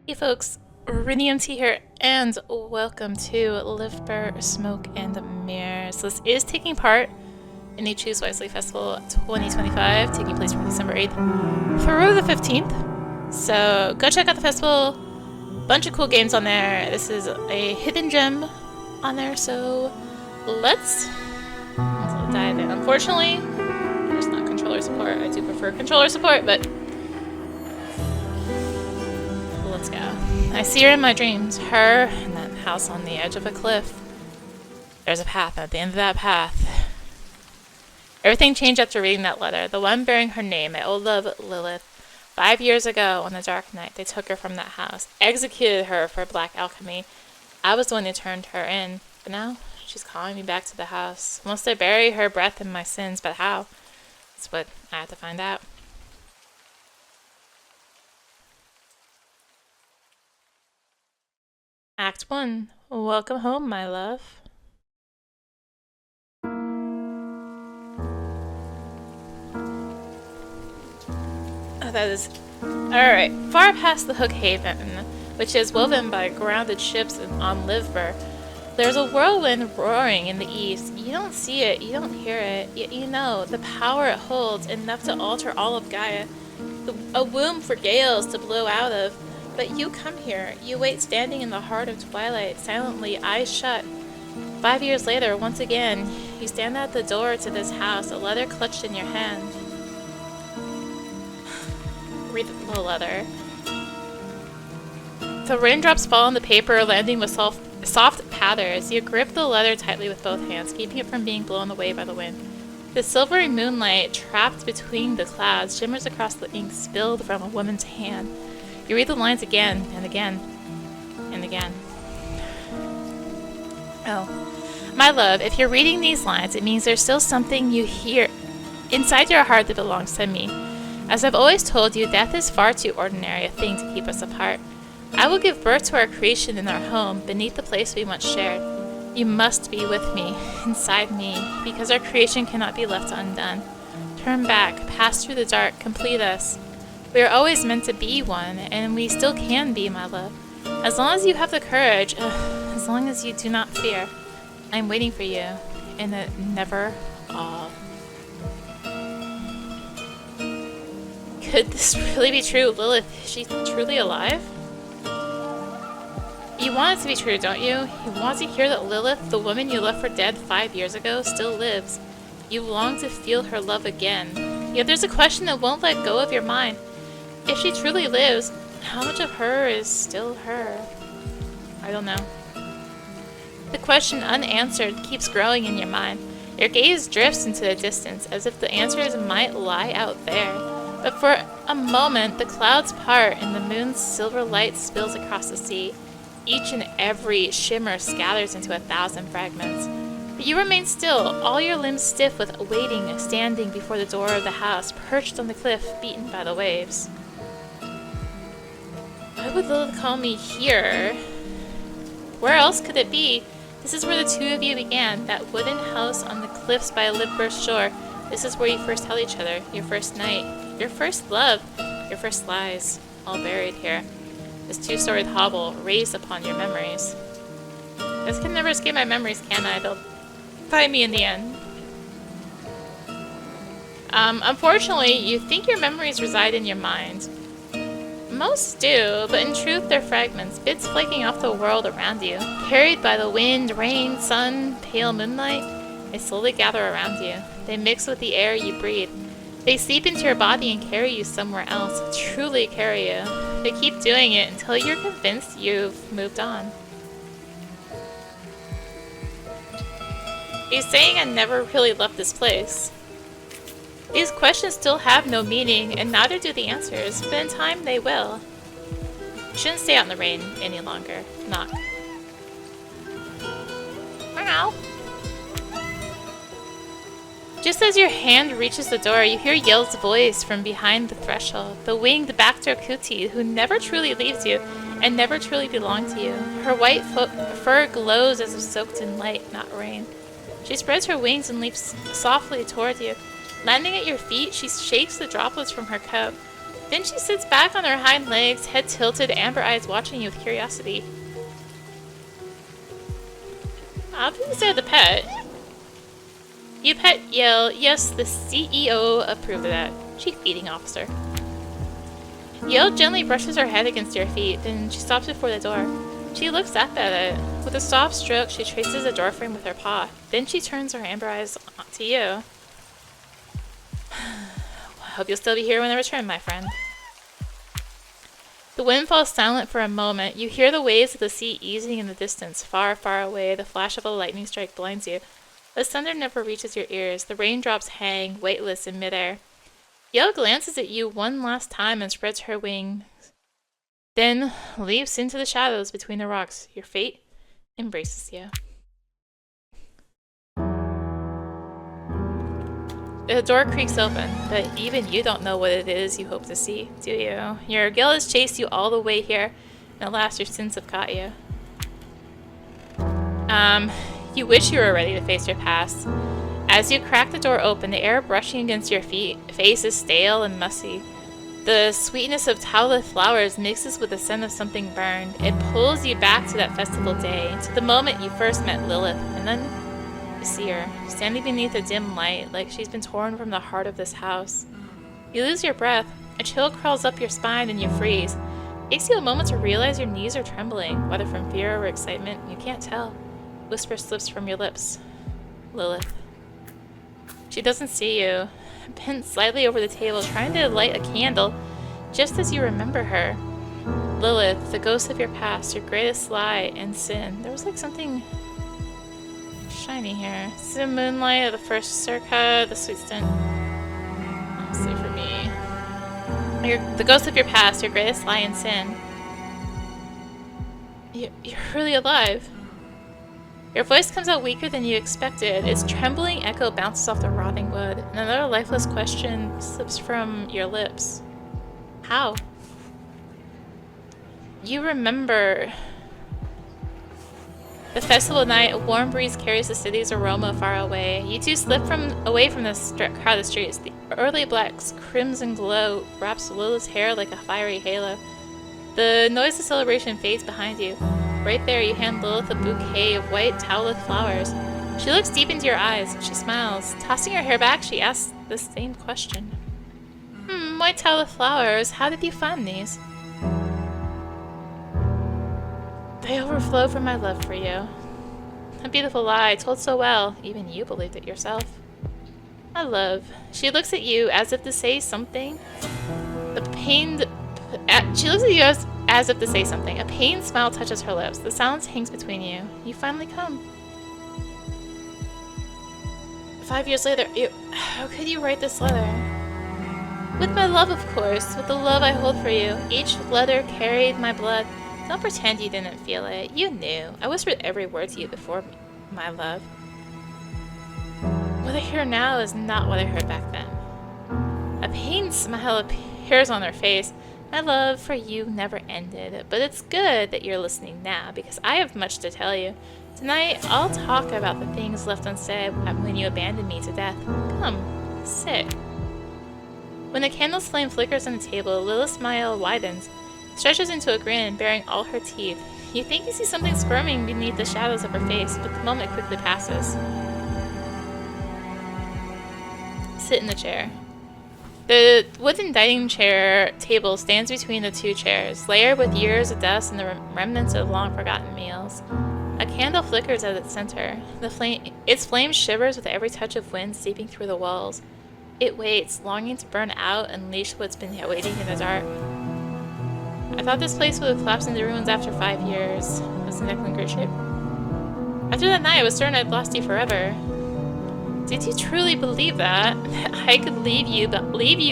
Hey folks, rinimt here, and welcome to Livber, Smoke and Mirrors. This is taking part in the Choose Wisely Festival 2025, taking place from December 8th through the 15th. So go check out the festival. Bunch of cool games on there. This is a hidden gem on there, so let's dive in. Unfortunately, there's not controller support. I do prefer controller support, but let's go. I see her in my dreams. Her and that house on the edge of a cliff. There's a path at the end of that path. Everything changed after reading that letter. The one bearing her name, my old love, Lilith. 5 years ago, on the dark night, they took her from that house, executed her for black alchemy. I was the one who turned her in, but now she's calling me back to the house. Must I bury her breath in my sins, but how? That's what I have to find out. Act 1. Welcome home, my love. Oh, that is... Alright, far past the Hook Haven, which is woven by grounded ships on Livber, there's a whirlwind roaring in the east. You don't see it, you don't hear it, yet you know the power it holds, enough to alter all of Gaia. A womb for gales to blow out of. But you come here, you wait standing in the heart of twilight, silently, eyes shut. 5 years later, once again, you stand at the door to this house, a letter clutched in your hand. Read the letter. The raindrops fall on the paper, landing with soft patters. You grip the letter tightly with both hands, keeping it from being blown away by the wind. The silvery moonlight, trapped between the clouds, shimmers across the ink spilled from a woman's hand. You read the lines again and again and again. Oh, my love, if you're reading these lines, it means there's still something you hear inside your heart that belongs to me. As I've always told you, death is far too ordinary a thing to keep us apart. I will give birth to our creation in our home, beneath the place we once shared. You must be with me, inside me, because our creation cannot be left undone. Turn back, pass through the dark, complete us. We are always meant to be one, and we still can be, my love. As long as you have the courage, as long as you do not fear, I am waiting for you, in the never all. Could this really be true? Lilith, is she truly alive? You want it to be true, don't you? You want to hear that Lilith, the woman you left for dead 5 years ago, still lives. You long to feel her love again. Yet there's a question that won't let go of your mind. If she truly lives, how much of her is still her? I don't know. The question unanswered keeps growing in your mind. Your gaze drifts into the distance, as if the answers might lie out there. But for a moment, the clouds part and the moon's silver light spills across the sea. Each and every shimmer scatters into 1,000 fragments. But you remain still, all your limbs stiff with waiting, standing before the door of the house, perched on the cliff, beaten by the waves. Why would Lilith call me here? Where else could it be? This is where the two of you began, that wooden house on the cliffs by Livber's shore. This is where you first held each other, your first night, your first love, your first lies, all buried here. This two-storied hovel raised upon your memories. This can never escape my memories, can I? They'll find me in the end. Unfortunately, you think your memories reside in your mind. Most do, but in truth they're fragments, bits flaking off the world around you. Carried by the wind, rain, sun, pale moonlight, they slowly gather around you. They mix with the air you breathe. They seep into your body and carry you somewhere else, truly carry you. They keep doing it until you're convinced you've moved on. He's saying I never really left this place. These questions still have no meaning, and neither do the answers, but in time they will. You shouldn't stay out in the rain any longer. Knock. Meow. Just as your hand reaches the door, you hear Yel's voice from behind the threshold, the winged Bacter Kuti, who never truly leaves you and never truly belonged to you. Her white fur glows as if soaked in light, not rain. She spreads her wings and leaps softly toward you. Landing at your feet, she shakes the droplets from her coat. Then she sits back on her hind legs, head tilted, amber eyes watching you with curiosity. I'll consider the pet. You pet Yale. Yes, the CEO approved of that. Chief Eating Officer. Yale gently brushes her head against your feet, then she stops before the door. She looks up at it. With a soft stroke, she traces the doorframe with her paw. Then she turns her amber eyes to you. I hope you'll still be here when I return, my friend. The wind falls silent for a moment. You hear the waves of the sea easing in the distance. Far, far away, the flash of a lightning strike blinds you. The thunder never reaches your ears. The raindrops hang, weightless in midair. Yale glances at you one last time and spreads her wings. Then leaps into the shadows between the rocks. Your fate embraces you. The door creaks open, but even you don't know what it is you hope to see, do you? Your guilt has chased you all the way here, and at last your sins have caught you. You wish you were ready to face your past. As you crack the door open, the air brushing against your face is stale and musty. The sweetness of towlet flowers mixes with the scent of something burned. It pulls you back to that festival day, to the moment you first met Lilith, and then you see her, standing beneath a dim light, like she's been torn from the heart of this house. You lose your breath. A chill crawls up your spine and you freeze. It takes you a moment to realize your knees are trembling, whether from fear or excitement, you can't tell. Whisper slips from your lips. Lilith. She doesn't see you. Bent slightly over the table, trying to light a candle, just as you remember her. Lilith, the ghost of your past, your greatest lie and sin. There was like something shiny here. This is the moonlight of the first circa, the sweet stint. Honestly, for me. The ghost of your past, your greatest lie and sin. You're really alive. Your voice comes out weaker than you expected. Its trembling echo bounces off the rotting wood, and another lifeless question slips from your lips. How? You remember the festival night. A warm breeze carries the city's aroma far away. You two slip away from the crowded streets. The early black's crimson glow wraps Lilith's hair like a fiery halo. The noise of celebration fades behind you. Right there, you hand Lilith a bouquet of white towlet flowers. She looks deep into your eyes. She smiles. Tossing her hair back, she asks the same question. White towlet flowers. How did you find these? They overflow from my love for you. A beautiful lie, told so well. Even you believed it yourself. My love. She looks at you as if to say something. She looks at you as if to say something. A pained smile touches her lips. The silence hangs between you. You finally come. 5 years later, how could you write this letter? With my love, of course. With the love I hold for you. Each letter carried my blood. Don't pretend you didn't feel it. You knew. I whispered every word to you before, my love. What I hear now is not what I heard back then. A pained smile appears on her face. My love for you never ended, but it's good that you're listening now, because I have much to tell you. Tonight, I'll talk about the things left unsaid when you abandoned me to death. Come, sit. When the candle's flame flickers on the table, Lilith's smile widens, stretches into a grin, baring all her teeth. You think you see something squirming beneath the shadows of her face, but the moment quickly passes. Sit in the chair. The wooden dining table stands between the two chairs, layered with years of dust and the remnants of long-forgotten meals. A candle flickers at its center. Its flame shivers with every touch of wind seeping through the walls. It waits, longing to burn out and unleash what's been waiting in the dark. I thought this place would have collapsed into ruins after 5 years. Was the neck in great shape? After that night, I was certain I'd lost you forever. Did you truly believe that? I could leave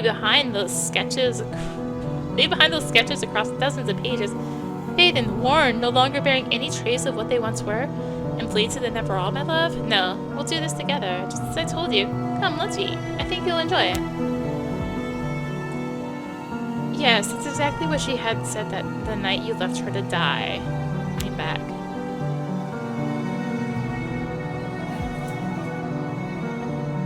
behind those sketches across dozens of pages, faded and worn, no longer bearing any trace of what they once were, and bleed to the never all, my love? No, we'll do this together, just as I told you. Come, let's eat. I think you'll enjoy it. Yes, that's exactly what she had said that the night you left her to die. Came back.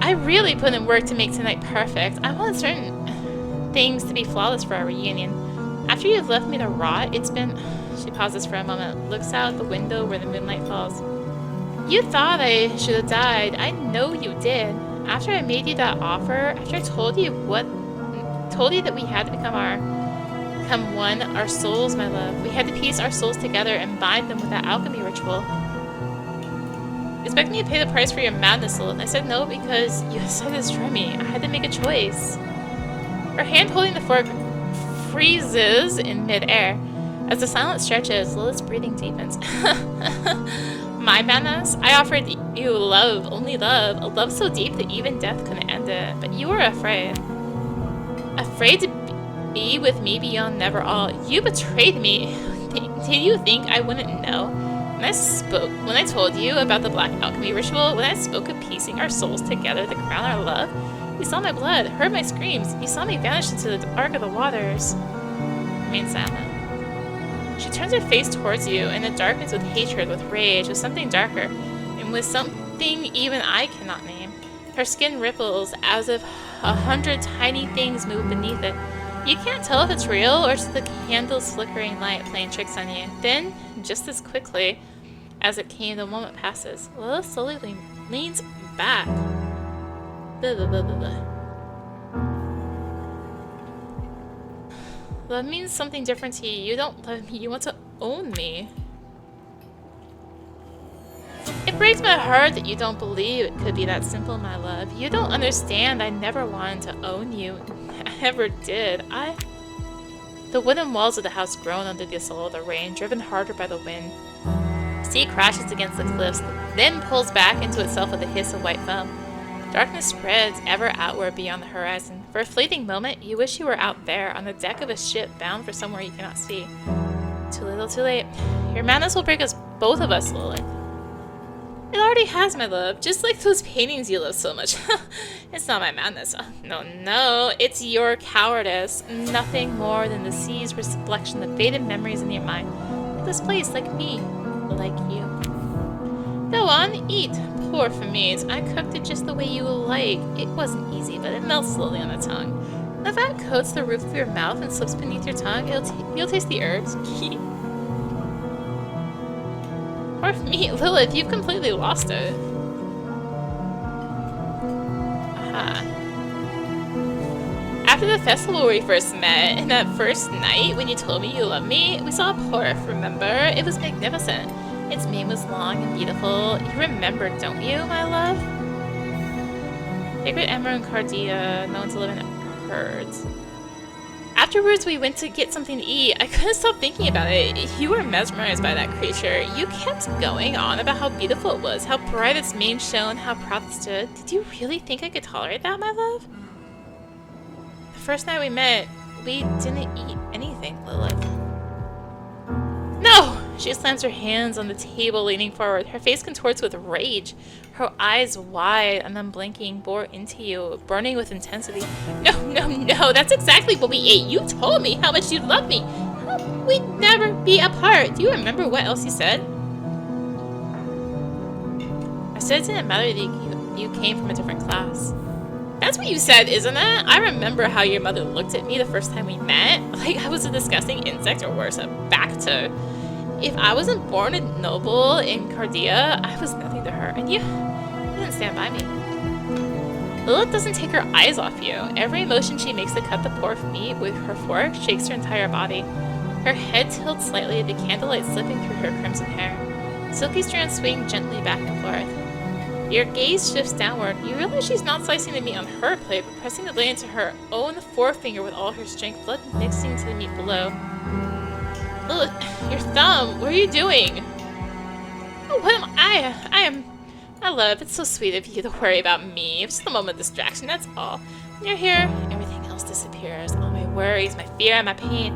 I really put in work to make tonight perfect. I wasn't certain things to be flawless for our reunion. After you've left me to rot, it's been... She pauses for a moment, looks out the window where the moonlight falls. You thought I should have died. I know you did. After I made you that offer, after I told you that we had to become one, our souls, my love. We had to piece our souls together and bind them with that alchemy ritual. You expect me to pay the price for your madness, Lilith? I said no because you decided to destroy me. I had to make a choice. Her hand holding the fork freezes in midair. As the silence stretches, Lilith's breathing deepens. My madness? I offered you love, only love, a love so deep that even death couldn't end it. But you were afraid. Afraid to be with me beyond never all. You betrayed me. Did you think I wouldn't know? When I told you about the black alchemy ritual, when I spoke of piecing our souls together to crown our love, you saw my blood, heard my screams. You saw me vanish into the dark of the waters. Remain silent. She turns her face towards you, and it darkens with hatred, with rage, with something darker, and with something even I cannot name. Her skin ripples as if 100 tiny things move beneath it. You can't tell if it's real or just the candle's flickering light playing tricks on you. Then, just as quickly as it came, the moment passes. Lilith slowly leans back. Blah, blah, blah, blah, blah. Love means something different to you. You don't love me. You want to own me. It breaks my heart that you don't believe it could be that simple, my love. You don't understand. I never wanted to own you. I never did. The wooden walls of the house groan under the assault of the rain, driven harder by the wind. The sea crashes against the cliffs, then pulls back into itself with a hiss of white foam. Darkness spreads ever outward beyond the horizon. For a fleeting moment, you wish you were out there, on the deck of a ship bound for somewhere you cannot see. Too little, too late. Your madness will break us, both of us, Lilith. It already has, my love, just like those paintings you love so much. It's not my madness. Oh, no, it's your cowardice. Nothing more than the sea's reflection of faded memories in your mind. Like this place, like me, like you. Go on, eat. Poor for meat. I cooked it just the way you like. It wasn't easy, but it melts slowly on the tongue. When the fat coats the roof of your mouth and slips beneath your tongue, you'll taste the herbs. Poor for meat, Lilith, you've completely lost it. After the festival where we first met, and that first night when you told me you loved me, we saw a porf, remember? It was magnificent. Its mane was long and beautiful. You remember, don't you, my love? Sacred Emmer and Cardia, known to live in herds. Afterwards, we went to get something to eat. I couldn't stop thinking about it. You were mesmerized by that creature. You kept going on about how beautiful it was, how bright its mane shone, how proud it stood. Did you really think I could tolerate that, my love? The first night we met, we didn't eat anything, Lilith. No! She slams her hands on the table, leaning forward. Her face contorts with rage. Her eyes wide and unblinking bore into you, burning with intensity. No, that's exactly what we ate. You told me how much you loved me. We'd never be apart. Do you remember what else you said? I said it didn't matter that you came from a different class. That's what you said, isn't it? I remember how your mother looked at me the first time we met. Like I was a disgusting insect, or worse, a Bacta. If I wasn't born a noble in Cardia, I was nothing to her, and you didn't stand by me. Lilith doesn't take her eyes off you. Every emotion she makes to cut the pork meat with her fork shakes her entire body. Her head tilts slightly, the candlelight slipping through her crimson hair. Silky strands swing gently back and forth. Your gaze shifts downward. You realize she's not slicing the meat on her plate, but pressing the blade into her own forefinger with all her strength, blood mixing into the meat below. Lilith, your thumb, what are you doing? Oh, what am I? I love, it's so sweet of you to worry about me. It's just a moment of distraction, that's all. When you're here, everything else disappears. All my worries, my fear, my pain.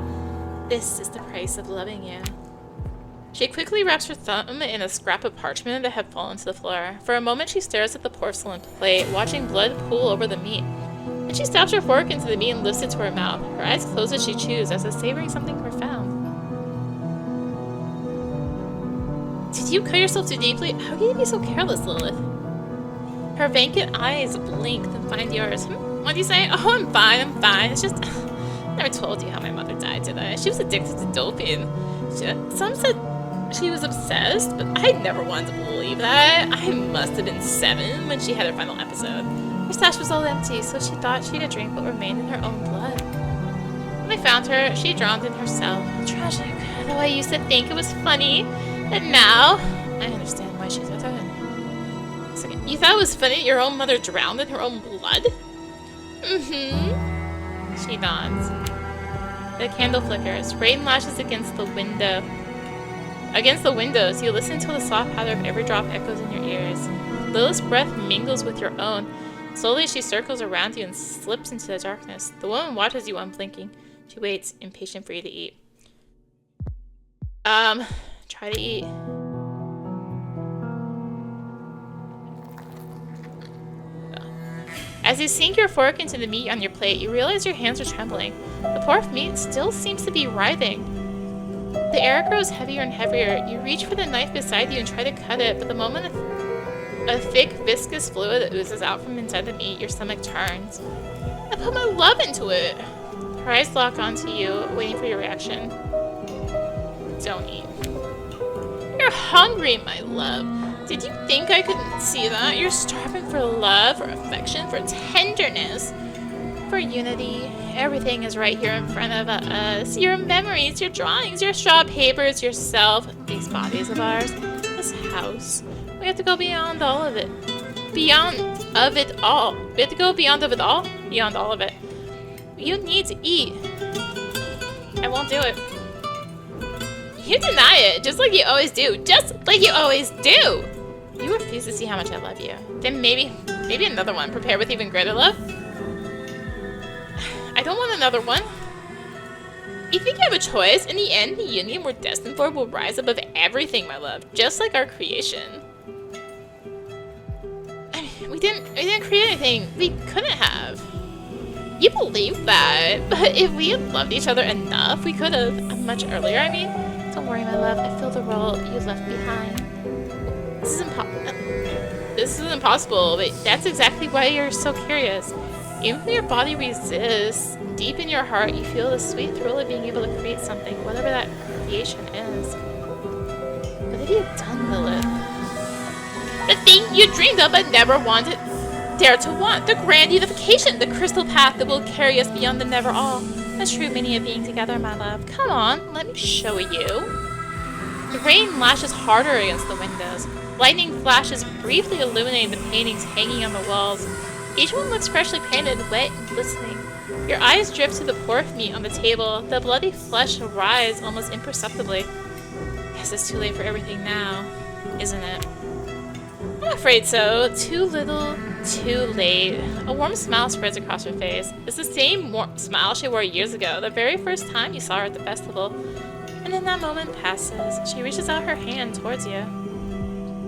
This is the price of loving you. She quickly wraps her thumb in a scrap of parchment that had fallen to the floor. For a moment, she stares at the porcelain plate, watching blood pool over the meat. Then she stabs her fork into the meat and lifts it to her mouth. Her eyes close as she chews, as if savoring something profound. Did you cut yourself too deeply? How can you be so careless, Lilith? Her vacant eyes blink and find yours. What do you say? Oh, I'm fine. It's just... Never told you how my mother died, did I? She was addicted to doping. Some said she was obsessed, but I never wanted to believe that. I must have been 7 when she had her final episode. Her stash was all empty, so she thought she could drink what remained in her own blood. When I found her, she drowned in herself. Tragic, though I used to think it was funny. And now, I understand why she did it. Second, you thought it was funny your own mother drowned in her own blood? Mm-hmm. She nods. The candle flickers. Rain lashes against the window. Against the windows, you listen till the soft patter of every drop echoes in your ears. Lilith's breath mingles with your own. Slowly, she circles around you and slips into the darkness. The woman watches you unblinking. She waits, impatient for you to eat. Try to eat. As you sink your fork into the meat on your plate, you realize your hands are trembling. The pork meat still seems to be writhing. The air grows heavier and heavier. You reach for the knife beside you and try to cut it, but the moment a thick, viscous fluid oozes out from inside the meat, your stomach turns. I put my love into it. Her eyes lock onto you, waiting for your reaction. Don't eat. You're hungry, my love. Did you think I couldn't see that? You're starving for love, for affection, for tenderness, for unity. Everything is right here in front of us. Your memories, your drawings, your straw papers, yourself, these bodies of ours, this house. We have to go beyond all of it. Beyond of it all. We have to go beyond of it all? Beyond all of it. You need to eat. I won't do it. You deny it, just like you always do. Just like you always do. You refuse to see how much I love you. Then maybe another one. Prepare with even greater love. I don't want another one. You think you have a choice? In the end, the union we're destined for will rise above everything, my love. Just like our creation. I mean, we didn't create anything we couldn't have. You believe that, but if we had loved each other enough, we could have. Much earlier, I mean. Don't worry, my love. I filled the role you left behind. This is impossible, but that's exactly why you're so curious. Even when your body resists, deep in your heart, you feel the sweet thrill of being able to create something, whatever that creation is. What have you done, Lilith? The thing you dreamed of but never wanted, dared to want. The grand unification, the crystal path that will carry us beyond the never all. The true meaning of being together, my love. Come on, let me show you. The rain lashes harder against the windows. Lightning flashes briefly illuminating the paintings hanging on the walls. Each one looks freshly painted, wet and glistening. Your eyes drift to the pork meat on the table. The bloody flesh writhes almost imperceptibly. Guess it's too late for everything now, isn't it? I'm afraid so. Too little, too late. A warm smile spreads across her face. It's the same warm smile she wore years ago, the very first time you saw her at the festival. And then that moment passes. She reaches out her hand towards you.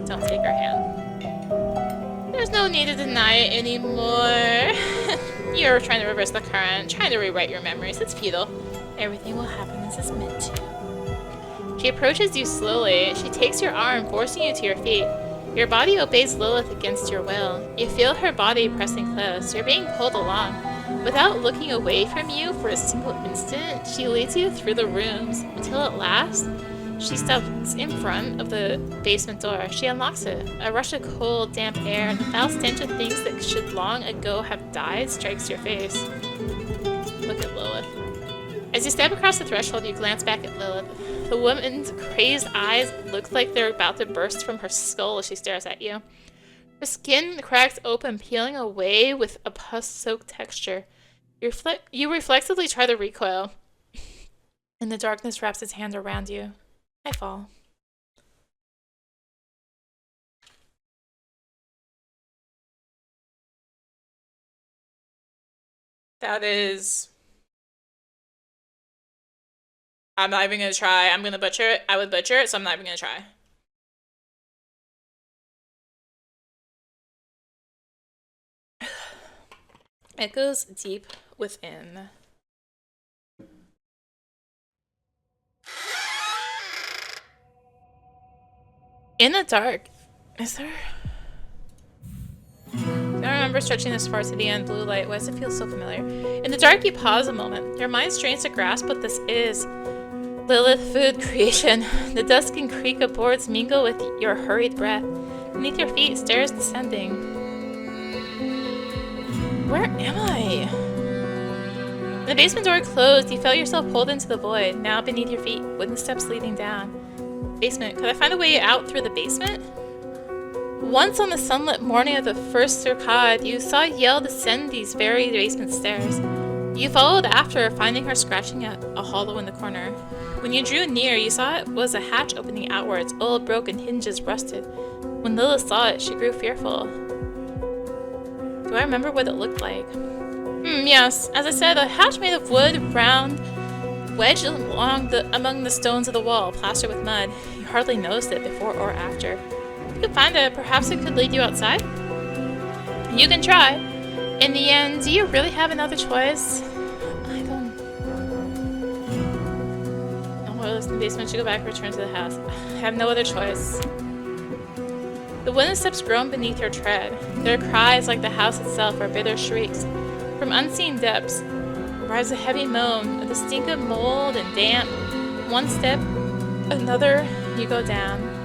Don't take her hand. There's no need to deny it anymore. You're trying to reverse the current, trying to rewrite your memories. It's futile. Everything will happen as it's meant to. She approaches you slowly. She takes your arm, forcing you to your feet. Your body obeys Lilith against your will. You feel her body pressing close. You're being pulled along. Without looking away from you for a single instant, she leads you through the rooms until at last, she steps in front of the basement door. She unlocks it. A rush of cold, damp air and the foul stench of things that should long ago have died strikes your face. Look at Lilith. As you step across the threshold, you glance back at Lilith. The woman's crazed eyes look like they're about to burst from her skull as she stares at you. Her skin cracks open, peeling away with a pus-soaked texture. You reflexively try to recoil, and the darkness wraps its hand around you. I fall. That is... I'm not even gonna try. I'm gonna butcher it. I would butcher it, so I'm not even gonna try. It goes deep within. In the dark. Is there... I don't remember stretching this far to the end. Blue light. Why does it feel so familiar? In the dark, you pause a moment. Your mind strains to grasp what this is. Lilith, food, creation. The dusk and creak of boards mingle with your hurried breath. Beneath your feet, stairs descending. Where am I? The basement door closed. You felt yourself pulled into the void. Now beneath your feet, wooden steps leading down. Basement. Could I find a way out through the basement? Once on the sunlit morning of the first circade, you saw Yell descend these very basement stairs. You followed after her, finding her scratching at a hollow in the corner. When you drew near, you saw it was a hatch opening outwards, old broken hinges rusted. When Lilith saw it, she grew fearful. Do I remember what it looked like? Yes. As I said, a hatch made of wood, round, wedged among the stones of the wall, plastered with mud. You hardly noticed it before or after. If you could find it, perhaps it could lead you outside? You can try. In the end, do you really have another choice? I don't... No more in the basement. You go back and return to the house. I have no other choice. The wooden steps groan beneath your tread. Their cries, like the house itself, are bitter shrieks. From unseen depths rises a heavy moan, the stink of mold and damp. One step, another, you go down.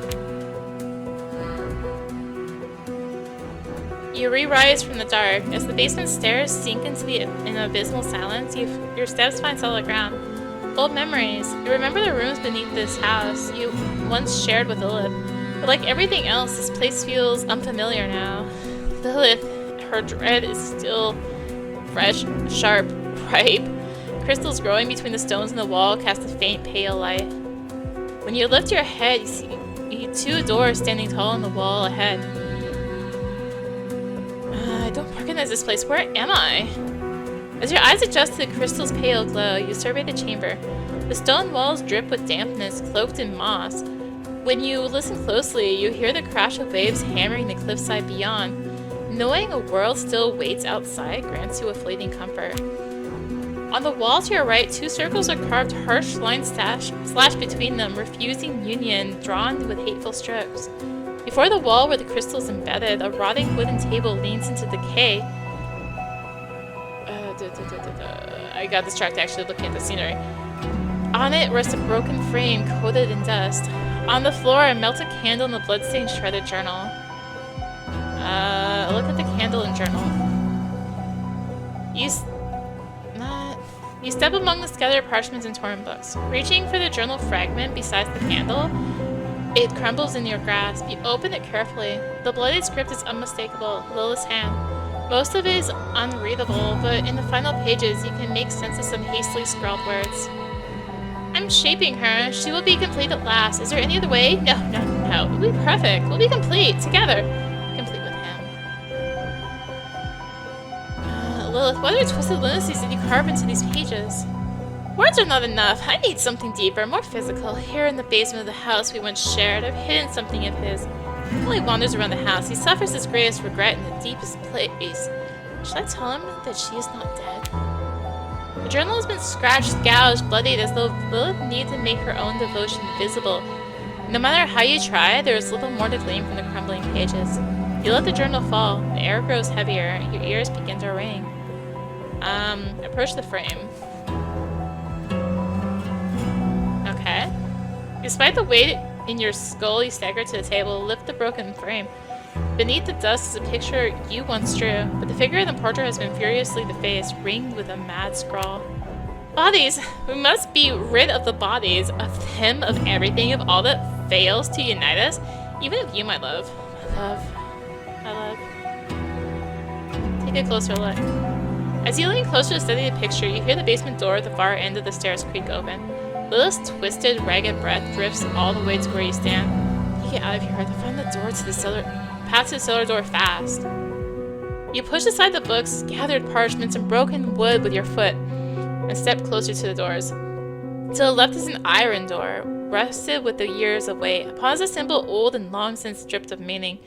You re-rise from the dark. As the basement stairs sink into an abysmal silence, your steps find solid ground. Old memories. You remember the rooms beneath this house you once shared with Lilith. But like everything else, this place feels unfamiliar now. Lilith, her dread is still fresh, sharp, ripe. Crystals growing between the stones in the wall cast a faint, pale light. When you lift your head, you see two doors standing tall in the wall ahead. I don't recognize this place. Where am I? As your eyes adjust to the crystal's pale glow, you survey the chamber. The stone walls drip with dampness, cloaked in moss. When you listen closely, you hear the crash of waves hammering the cliffside beyond. Knowing a world still waits outside grants you a fleeting comfort. On the wall to your right, two circles are carved, harsh lines slashed between them, refusing union, drawn with hateful strokes. Before the wall where the crystal is embedded, a rotting wooden table leans into decay. I got distracted actually looking at the scenery. On it rests a broken frame coated in dust. On the floor, a melted candle and a bloodstained shredded journal. Look at the candle and journal. You step among the scattered parchments and torn books. Reaching for the journal fragment beside the candle, it crumbles in your grasp. You open it carefully. The bloodied script is unmistakable. Lilith's hand. Most of it is unreadable, but in the final pages, you can make sense of some hastily scrawled words. I'm shaping her. She will be complete at last. Is there any other way? No. We'll be perfect. We'll be complete. Together. Complete with him. Lilith, what are twisted lunacies that you carve into these pages? Words are not enough. I need something deeper, more physical. Here in the basement of the house we once shared, I've hidden something of his. While he wanders around the house, he suffers his greatest regret in the deepest place. Should I tell him that she is not dead? The journal has been scratched, gouged, bloodied, as though Lilith needed to make her own devotion visible. No matter how you try, there is little more to glean from the crumbling pages. You let the journal fall. The air grows heavier. Your ears begin to ring. Approach the frame. Okay. Despite the weight in your skull, you stagger to the table, lift the broken frame. Beneath the dust is a picture you once drew, but the figure in the portrait has been furiously defaced, ringed with a mad scrawl. Bodies! We must be rid of the bodies, of him, of everything, of all that fails to unite us, even of you, my love. My love. Take a closer look. As you lean closer to study the picture, you hear the basement door at the far end of the stairs creak open. Lilith's twisted, ragged breath drifts all the way to where you stand. You get out of here to find the door to the cellar, pass to the cellar door fast. You push aside the books, gathered parchments, and broken wood with your foot, and step closer to the doors. To the left is an iron door, rusted with the years of weight. Upon is a symbol old and long since stripped of meaning.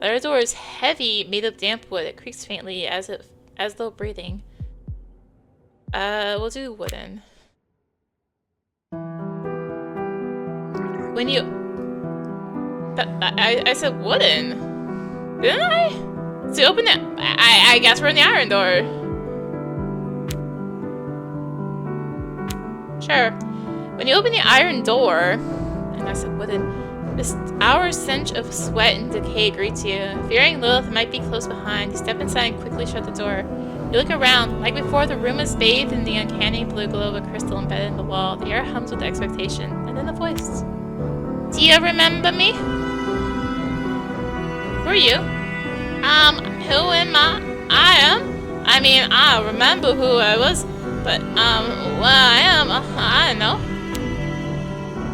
The other door is heavy, made of damp wood. It creaks faintly as though breathing. We'll do wooden. When you... I said wooden. Didn't I? So open it. I guess we're in the iron door. Sure. When you open the iron door, and I said wooden, this hour stench of sweat and decay greets you. Fearing Lilith might be close behind, you step inside and quickly shut the door. You look around. Like before, the room is bathed in the uncanny blue glow of a crystal embedded in the wall. The air hums with expectation. And then the voice. Do you remember me? Who are you? Who am I mean, I remember who I was, but, well, I don't know.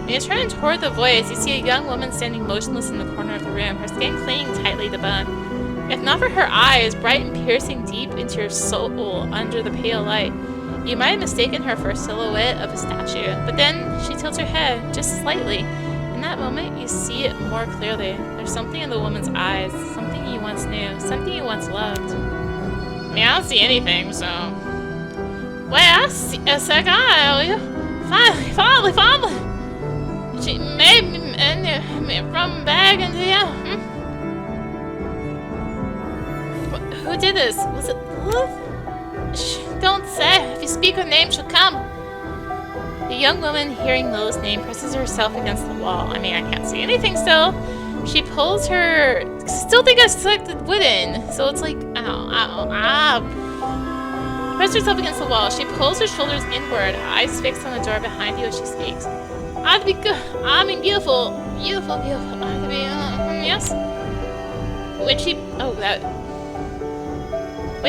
When you turn toward the voice, you see a young woman standing motionless in the corner of the room, her skin clinging tightly to bone. If not for her eyes, bright and piercing deep into your soul under the pale light, you might have mistaken her for a silhouette of a statue. But then she tilts her head, just slightly. In that moment, you see it more clearly. There's something in the woman's eyes, something you once knew, something you once loved. I mean, I don't see anything, so... Wait, I see a second. Finally! She made me from back into the... Who did this? Was it Lilith? Shh, don't say. If you speak her name, she'll come. The young woman, hearing Lilith's name, presses herself against the wall. I mean, I can't see anything still. She pulls her... Still think I selected wooden. So it's like... Presses herself against the wall. She pulls her shoulders inward, eyes fixed on the door behind you as she speaks. I'd be good. I mean, beautiful. I'd be, yes. When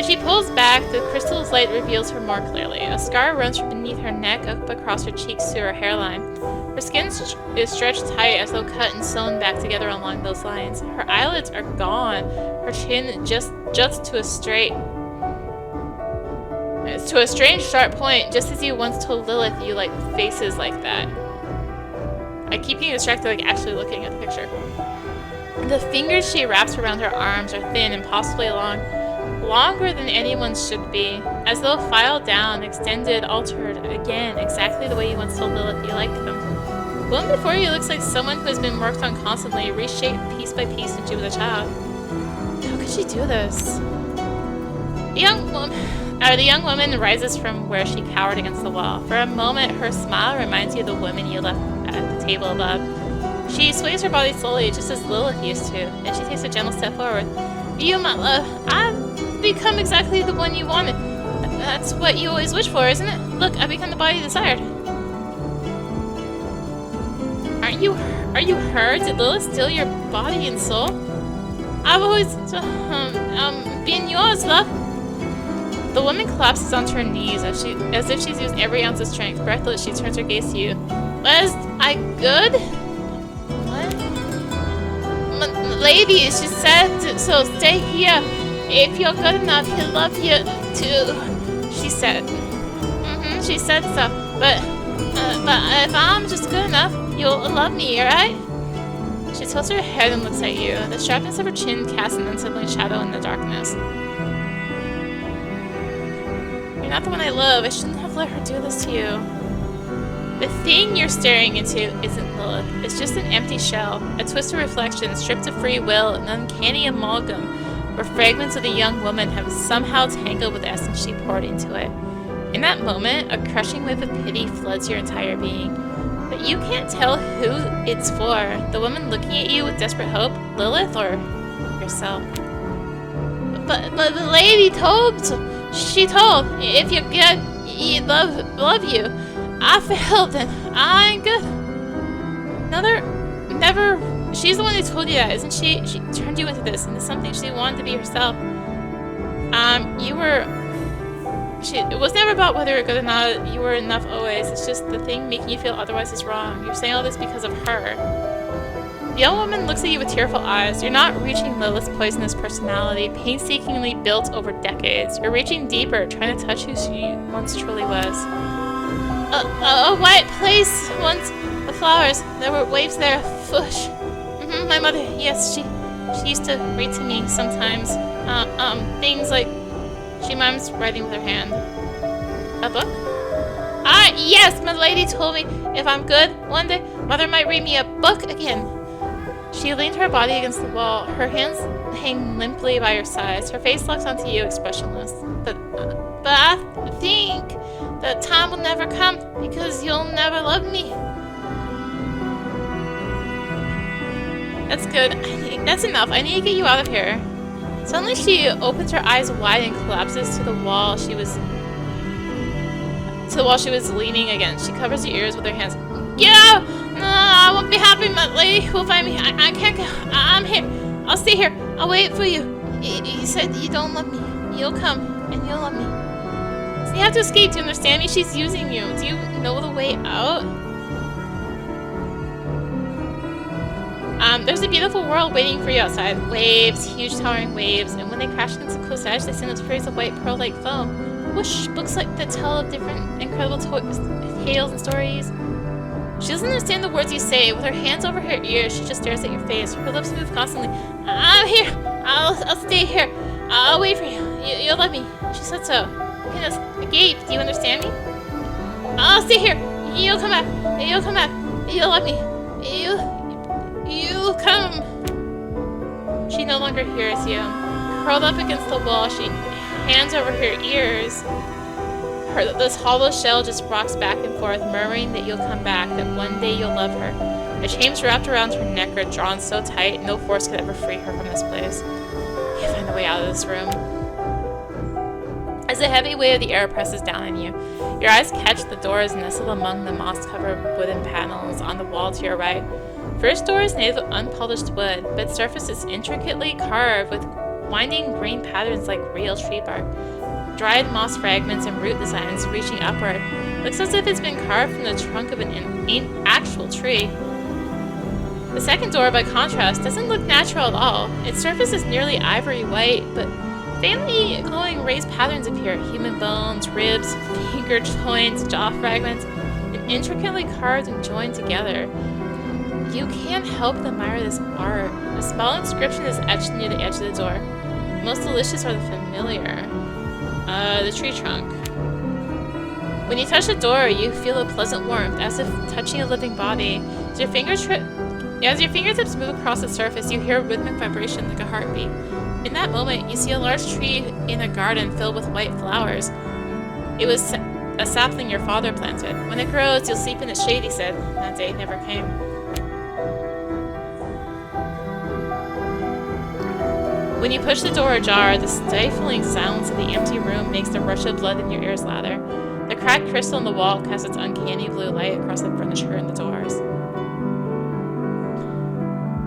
she pulls back, the crystal's light reveals her more clearly. A scar runs from beneath her neck up across her cheeks to her hairline. Her skin is stretched tight as though cut and sewn back together along those lines. Her eyelids are gone. Her chin just juts to a strange sharp point, just as you once told Lilith you liked faces like that. I keep getting distracted, like actually looking at the picture. The fingers she wraps around her arms are thin and possibly long. Longer than anyone's should be, as though filed down, extended, altered, again, exactly the way you once told Lilith you liked them. The woman before you looks like someone who has been worked on constantly, reshaped piece by piece since she was a child. How could she do this? The young woman rises from where she cowered against the wall. For a moment, her smile reminds you of the woman you left at the table above. She sways her body slowly, just as Lilith used to, and she takes a gentle step forward. You, my love, I've become exactly the one you wanted. That's what you always wish for, isn't it? Look, I've become the body you desired. Are you her? Did Lilith steal your body and soul? I've always been yours, love. The woman collapses onto her knees as if she's used every ounce of strength. Breathless, she turns her gaze to you. Was I good? Lady, she said, so stay here. If you're good enough, he'll love you too. She said. She said so. But if I'm just good enough, you'll love me, alright? She tilts her head and looks at you. The sharpness of her chin casts an unsettling shadow in the darkness. You're not the one I love. I shouldn't have let her do this to you. The thing you're staring into isn't Lilith. It's just an empty shell, a twisted reflection stripped of free will, an uncanny amalgam where fragments of the young woman have somehow tangled with the essence she poured into it. In that moment, a crushing wave of pity floods your entire being. But you can't tell who it's for. The woman looking at you with desperate hope, Lilith, or yourself. But the lady told, if you're good, he'd love you. I failed and I ain't good. Never. She's the one who told you that, isn't she? She turned you into this, into something she wanted to be herself. It was never about whether you're good or not. You were enough always. It's just the thing making you feel otherwise is wrong. You're saying all this because of her. The young woman looks at you with tearful eyes. You're not reaching Lilith's poisonous personality, painstakingly built over decades. You're reaching deeper, trying to touch who she once truly was. A white place once. The flowers. There were waves there. Fush. My mother. Yes, she used to read to me sometimes. Things like. She mimes writing with her hand. A book? Yes. My lady told me if I'm good one day, mother might read me a book again. She leaned her body against the wall. Her hands hang limply by your sides. Her face locks onto you, expressionless. But I think that time will never come because you'll never love me. That's good. That's enough. I need to get you out of here. Suddenly she opens her eyes wide and collapses to the wall she was leaning against. She covers her ears with her hands. Get out! No, I won't be happy. My lady will find me. I can't go. I'm here. I'll stay here. I'll wait for you. You said you don't love me. You'll come and you'll love me. So you have to escape. Do you understand me? She's using you. Do you know the way out? There's a beautiful world waiting for you outside. Waves, huge towering waves, and when they crash against the coast edge, they send a sprays of white pearl-like foam. Whoosh! Books like that tell of different incredible tales and stories. She doesn't understand the words you say. With her hands over her ears, she just stares at your face. Her lips move constantly. I'm here. I'll stay here. I'll wait for you. You'll love me. She said so. Goodness, agape. Do you understand me? I'll stay here. You'll come back. You'll come back. You'll love me. You'll come. She no longer hears you. Curled up against the wall, she hands over her ears. This hollow shell just rocks back and forth, murmuring that you'll come back, that one day you'll love her. The chains wrapped around her neck are drawn so tight, no force could ever free her from this place. You can't find a way out of this room. As the heavy weight of the air presses down on you, your eyes catch the doors nestled among the moss-covered wooden panels on the wall to your right. First door is made of unpolished wood, but its surface is intricately carved with winding green patterns like real tree bark. Dried moss fragments and root designs reaching upward. Looks as if it's been carved from the trunk of an actual tree. The second door, by contrast, doesn't look natural at all. Its surface is nearly ivory white, but faintly glowing raised patterns appear. Human bones, ribs, finger joints, jaw fragments, and intricately carved and joined together. You can't help but admire this art. A small inscription is etched near the edge of the door. Most delicious are the familiar. The tree trunk. When you touch the door, you feel a pleasant warmth, as if touching a living body. As your fingertips move across the surface, you hear a rhythmic vibration like a heartbeat. In that moment, you see a large tree in a garden filled with white flowers. It was a sapling your father planted. When it grows, you'll sleep in its shade, he said. That day never came. When you push the door ajar, the stifling silence of the empty room makes the rush of blood in your ears louder. The cracked crystal on the wall casts its uncanny blue light across the furniture and the doors.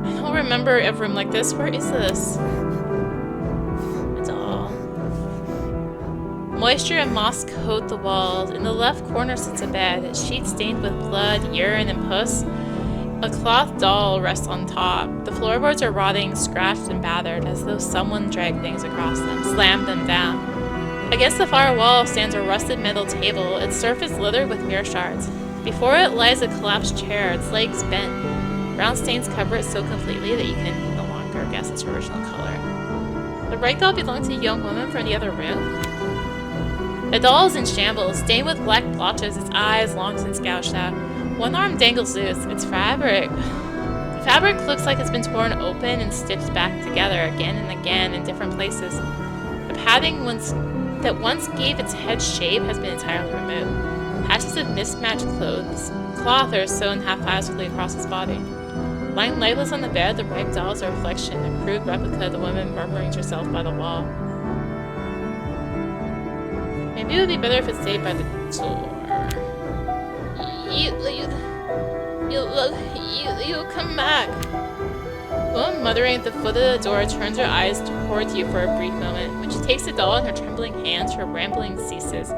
I don't remember a room like this. Where is this? A doll. Moisture and moss coat the walls. In the left corner sits a bed, its sheets stained with blood, urine, and pus. A cloth doll rests on top. The floorboards are rotting, scratched and battered, as though someone dragged things across them, slammed them down. Against the far wall stands a rusted metal table, its surface littered with mirror shards. Before it lies a collapsed chair, its legs bent. Brown stains cover it so completely that you can no longer guess its original color. The right doll belonged to a young woman from the other room? The doll is in shambles, stained with black blotches, its eyes long since gouged out. One arm dangles loose. Its fabric looks like it's been torn open and stitched back together again and again in different places. The padding that once gave its head shape has been entirely removed. Patches of mismatched cloth are sewn haphazardly across its body. Lying lifeless on the bed, the right doll is a reflection, a crude replica of the woman murmuring to herself by the wall. Maybe it would be better if it stayed by the door. You'll come back. The woman muttering at the foot of the door turns her eyes towards you for a brief moment. When she takes the doll in her trembling hands, her rambling ceases.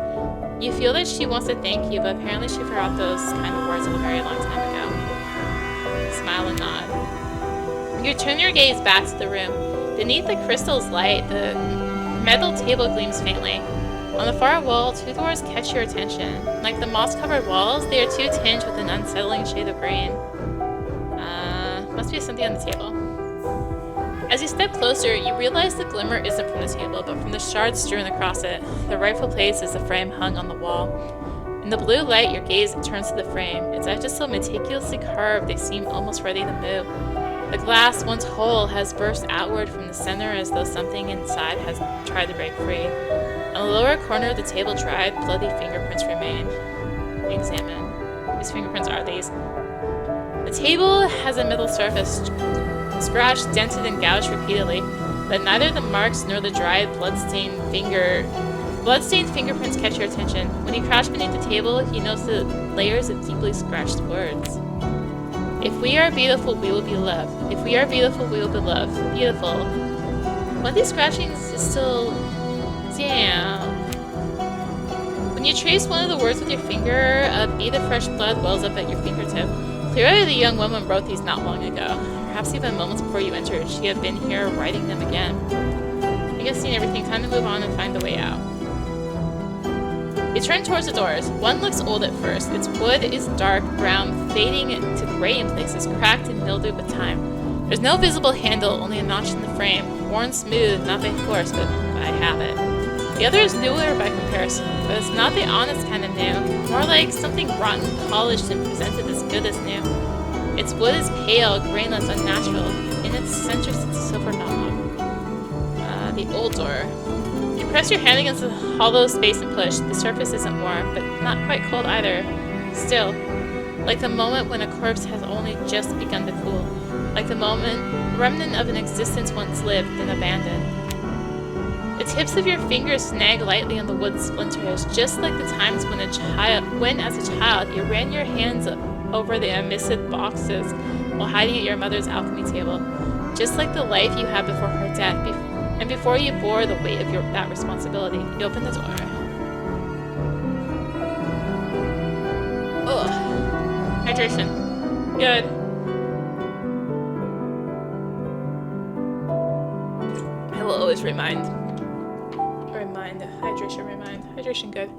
You feel that she wants to thank you, but apparently she forgot those kind of words a very long time ago. Smile and nod. You turn your gaze back to the room. Beneath the crystal's light, the metal table gleams faintly. On the far wall, two doors catch your attention. Like the moss-covered walls, they are too tinged with an unsettling shade of green. Must be something on the table. As you step closer, you realize the glimmer isn't from the table, but from the shards strewn across it. The rightful place is the frame hung on the wall. In the blue light, your gaze turns to the frame. Its edges so meticulously carved, they seem almost ready to move. The glass, once whole, has burst outward from the center as though something inside has tried to break free. On the lower corner of the table, dried, bloody fingerprints remain. Examine. Whose fingerprints are these? The table has a metal surface, scratched, dented, and gouged repeatedly, but neither the marks nor the dried, bloodstained fingerprints catch your attention. When you crouch beneath the table, you notice the layers of deeply scratched words. If we are beautiful, we will be loved. If we are beautiful, we will be loved. Beautiful. One of these scratchings is still... Damn. When you trace one of the words with your finger, a bead of fresh blood wells up at your fingertip. Clearly the young woman wrote these not long ago. Perhaps even moments before you entered, she had been here writing them again. You have seen everything. Time to move on and find a way out. You turn towards the doors. One looks old at first. Its wood is dark brown, fading to gray in places, cracked and mildewed with time. There's no visible handle, only a notch in the frame, worn smooth, not by force, but by habit. The other is newer by comparison, but it's not the honest kind of new, more like something rotten, polished, and presented as good as new. Its wood is pale, grainless, unnatural. In its center sits a silver knob. The old door. You press your hand against the hollow space and push. The surface isn't warm, but not quite cold either. Still, like the moment when a corpse has only just begun to cool. Like the remnant of an existence once lived, then abandoned. The tips of your fingers snag lightly on the wood splinters, just like the times when as a child, you ran your hands over the emissive boxes while hiding at your mother's alchemy table. Just like the life you had before her death, and before you bore the weight of that responsibility. You open the door. Ugh. Hydration. Good. I will always remind. Hydration good.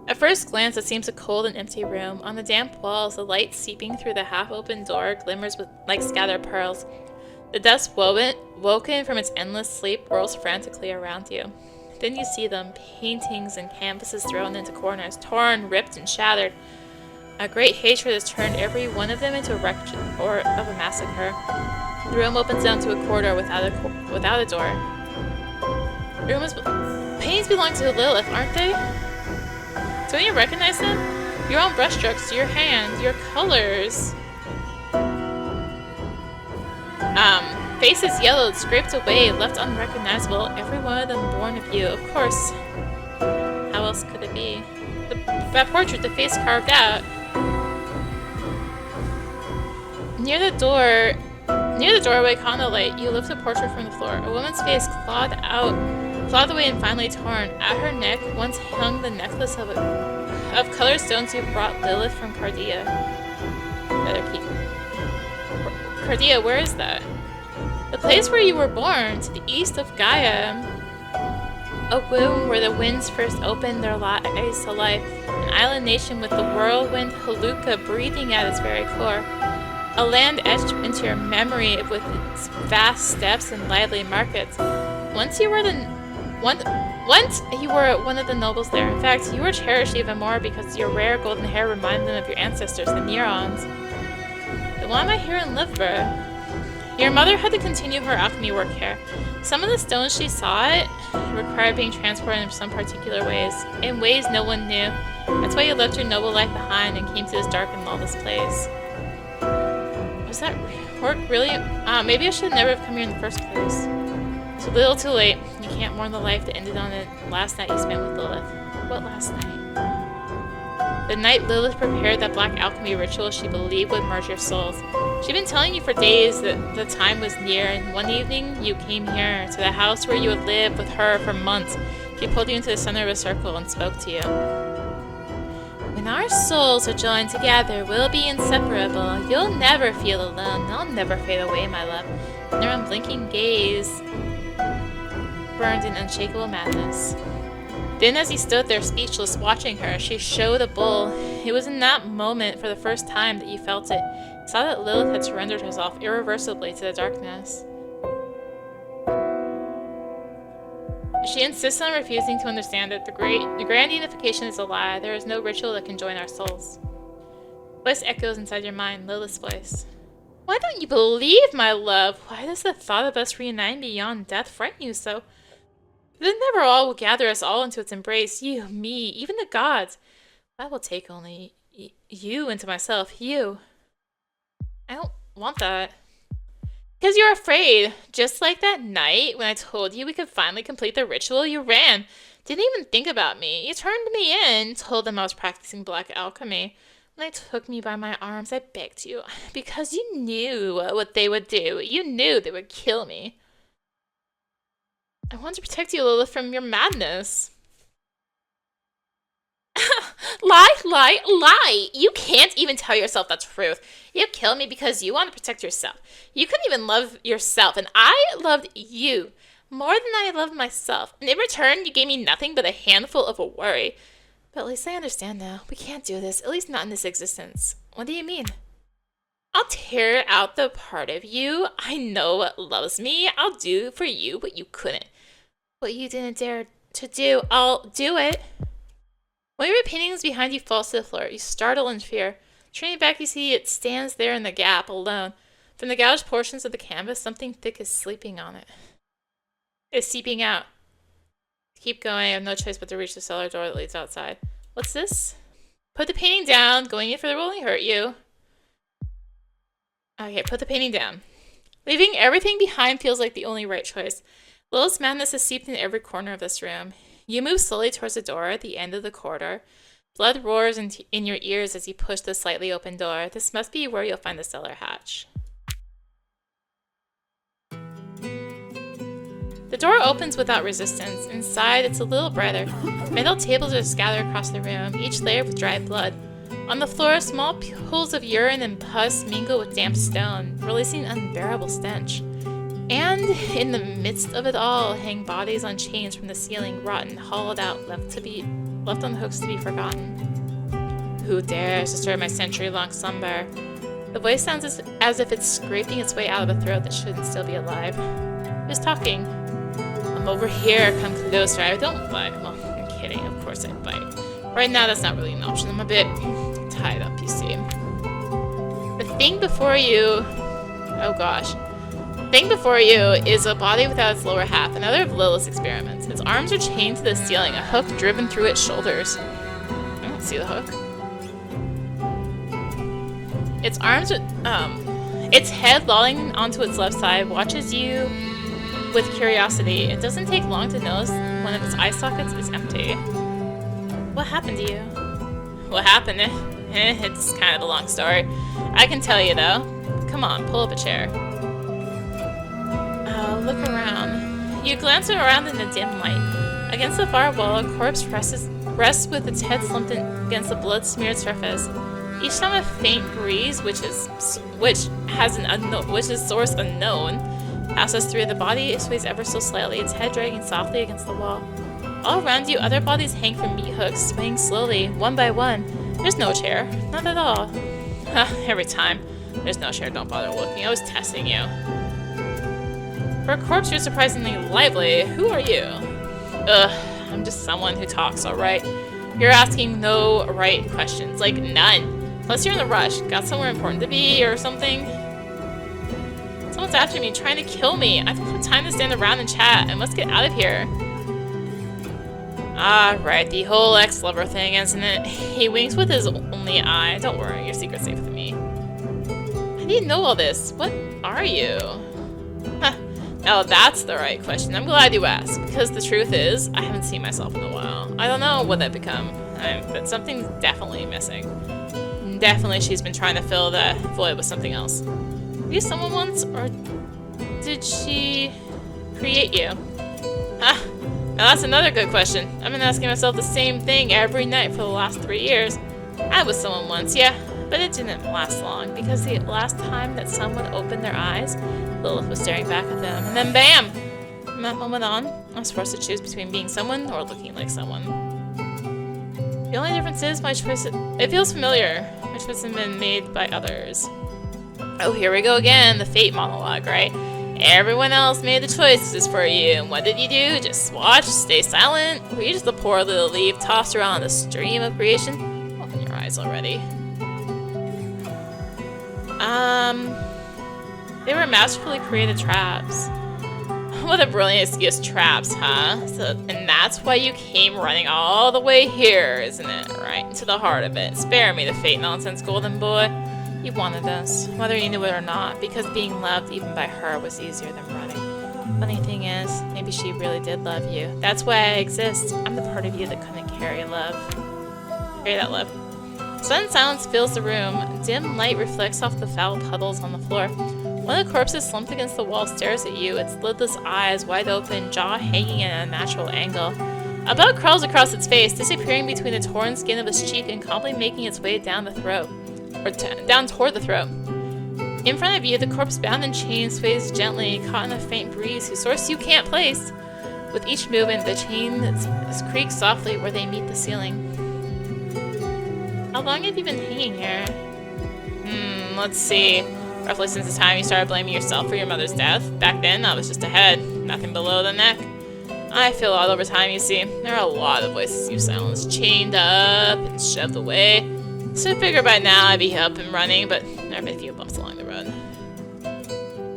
At first glance, it seems a cold and empty room. On the damp walls, the light seeping through the half-open door glimmers like scattered pearls. The dust woken from its endless sleep whirls frantically around you. Then you see them, paintings and canvases thrown into corners, torn, ripped, and shattered. A great hatred has turned every one of them into a wreck or of a massacre. The room opens down to a corridor without a door. Paintings belong to Lilith, aren't they? Don't you recognize them? Your own brushstrokes, your hands, your colors. Faces yellowed, scraped away, left unrecognizable, every one of them born of you, of course. How else could it be? That portrait, the face carved out. Near the doorway, caught in the light, you lift a portrait from the floor. A woman's face clawed away and finally torn. At her neck once hung the necklace of colored stones you brought Lilith from Cardia. Cardia, where is that? The place where you were born, to the east of Gaia. A womb where the winds first opened their eyes to life. An island nation with the whirlwind Haluka breathing at its very core. A land etched into your memory with its vast steppes and lively markets. Once you were one of the nobles there. In fact, you were cherished even more because your rare golden hair reminded them of your ancestors, the Neurons. Then why am I here in Livber? Your mother had to continue her alchemy work here. Some of the stones she sought required being transported in some particular ways, in ways no one knew. That's why you left your noble life behind and came to this dark and lawless place. Was that work really? Maybe I should never have come here in the first place. It's a little too late. You can't mourn the life that ended on the last night you spent with Lilith. What last night? The night Lilith prepared that black alchemy ritual she believed would merge your souls. She'd been telling you for days that the time was near, and one evening you came here, to the house where you would live with her for months. She pulled you into the center of a circle and spoke to you. When our souls are joined together, we'll be inseparable. You'll never feel alone. They'll never fade away, my love. And their unblinking gaze burned in unshakable madness. Then as he stood there speechless, watching her, she showed a bowl. It was in that moment, for the first time, that you felt it. You saw that Lilith had surrendered herself irreversibly to the darkness. She insists on refusing to understand that the grand unification is a lie. There is no ritual that can join our souls. Voice echoes inside your mind, Lilith's voice. Why don't you believe my love? Why does the thought of us reuniting beyond death frighten you so? The never all will gather us all into its embrace. You, me, even the gods. I will take only you into myself. You. I don't want that. Because you're afraid. Just like that night when I told you we could finally complete the ritual, you ran. Didn't even think about me. You turned me in, told them I was practicing black alchemy. When they took me by my arms, I begged you. Because you knew what they would do. You knew they would kill me. I want to protect you, Lilith, from your madness. Lie! You can't even tell yourself the truth. You killed me because you want to protect yourself. You couldn't even love yourself, and I loved you more than I loved myself. And in return, you gave me nothing but a handful of a worry. But at least I understand now. We can't do this, at least not in this existence. What do you mean? I'll tear out the part of you I know loves me. I'll do for you what you couldn't. What you didn't dare to do, I'll do it. One of your paintings behind you falls to the floor. You startle in fear. Turning back, you see it stands there in the gap, alone. From the gouged portions of the canvas, something thick is sleeping on it. It's seeping out. Keep going. I have no choice but to reach the cellar door that leads outside. What's this? Put the painting down. Going in for the will only hurt you. Okay, put the painting down. Leaving everything behind feels like the only right choice. Lilith's madness has seeped into every corner of this room. You move slowly towards the door at the end of the corridor. Blood roars in your ears as you push the slightly open door. This must be where you'll find the cellar hatch. The door opens without resistance. Inside, it's a little brighter. Metal tables are scattered across the room, each layered with dried blood. On the floor, small pools of urine and pus mingle with damp stone, releasing an unbearable stench. And in the midst of it all hang bodies on chains from the ceiling, rotten, hollowed out, left on hooks to be forgotten. Who dares disturb my century-long slumber? The voice sounds as if it's scraping its way out of a throat that shouldn't still be alive. Who's talking? I'm over here, come closer. I don't bite. Well, I'm kidding, of course I bite. Right now, that's not really an option. I'm a bit tied up, you see. The thing before you... Oh gosh. The thing before you is a body without its lower half, another of Lilith's experiments. Its arms are chained to the ceiling, a hook driven through its shoulders. I don't see the hook. Its arms are, its head lolling onto its left side watches you with curiosity. It doesn't take long to notice one of its eye sockets is empty. What happened to you? What happened? It's kind of a long story. I can tell you though. Come on, pull up a chair. Look around. You glance around in the dim light. Against the far wall, a corpse rests with its head slumped against the blood-smeared surface. Each time a faint breeze, which is source unknown, passes through the body, it sways ever so slightly, its head dragging softly against the wall. All around you, other bodies hang from meat hooks, swaying slowly, one by one. There's no chair. Not at all. Every time. There's no chair, don't bother looking. I was testing you. For a corpse, you're surprisingly lively. Who are you? I'm just someone who talks, alright? You're asking no right questions. Like, none. Plus, you're in a rush. Got somewhere important to be or something? Someone's after me, trying to kill me. I don't have time to stand around and chat. I must get out of here. Ah, right. The whole ex-lover thing, isn't it? He winks with his only eye. Don't worry, your secret's safe with me. How do you know all this? What are you? Huh. Now that's the right question. I'm glad you asked, because the truth is, I haven't seen myself in a while. I don't know what I've become, but something's definitely missing. Definitely she's been trying to fill that void with something else. Were you someone once, or did she create you? Huh? Now that's another good question. I've been asking myself the same thing every night for the last 3 years. I was someone once, yeah, but it didn't last long, because the last time that someone opened their eyes, Lilith was staring back at them, and then BAM! From that moment on, I was forced to choose between being someone or looking like someone. The only difference is my choice, it feels familiar. My choice has been made by others. Oh, here we go again, the fate monologue, right? Everyone else made the choices for you, and what did you do? Just watch, stay silent? Were you just a poor little leaf tossed around the stream of creation? Open your eyes already. They were masterfully created traps. What a brilliant excuse, traps, huh? And that's why you came running all the way here, isn't it? Right into the heart of it. Spare me the fate nonsense, golden boy. You wanted this, whether you knew it or not, because being loved even by her was easier than running. Funny thing is, maybe she really did love you. That's why I exist. I'm the part of you that couldn't carry love. Carry that love. Sudden silence fills the room. Dim light reflects off the foul puddles on the floor. One of the corpses slumped against the wall stares at you, its lidless eyes wide open, jaw hanging in a natural angle. A bug crawls across its face, disappearing between the torn skin of its cheek and calmly making its way down the throat. Down toward the throat. In front of you, the corpse bound in chains sways gently, caught in a faint breeze whose source you can't place. With each movement, the chains creak softly where they meet the ceiling. How long have you been hanging here? Let's see. Roughly since the time you started blaming yourself for your mother's death. Back then, I was just a head, nothing below the neck. I feel all over time, you see. There are a lot of voices you silenced, chained up and shoved away. So I figured by now I'd be up and running, but there have been a few bumps along the road.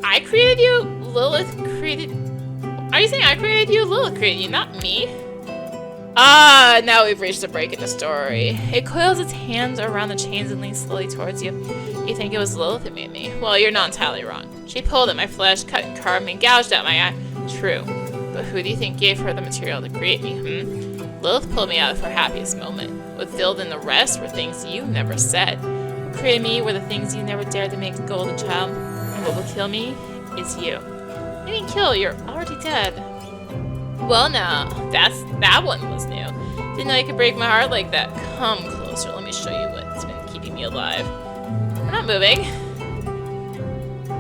I created you? Lilith created... Are you saying I created you? Lilith created you, not me. Ah, now we've reached a break in the story. It coils its hands around the chains and leans slowly towards you. You think it was Lilith who made me? Well, you're not entirely wrong. She pulled at my flesh, cut and carved me, gouged out my eye. True. But who do you think gave her the material to create me, Lilith pulled me out of her happiest moment. What filled in the rest were things you never said. What created me were the things you never dared to make a golden child. And what will kill me is you. You didn't kill, you're already dead. Well now, that one was new. Didn't know you could break my heart like that. Come closer, let me show you what's been keeping me alive. We're not moving.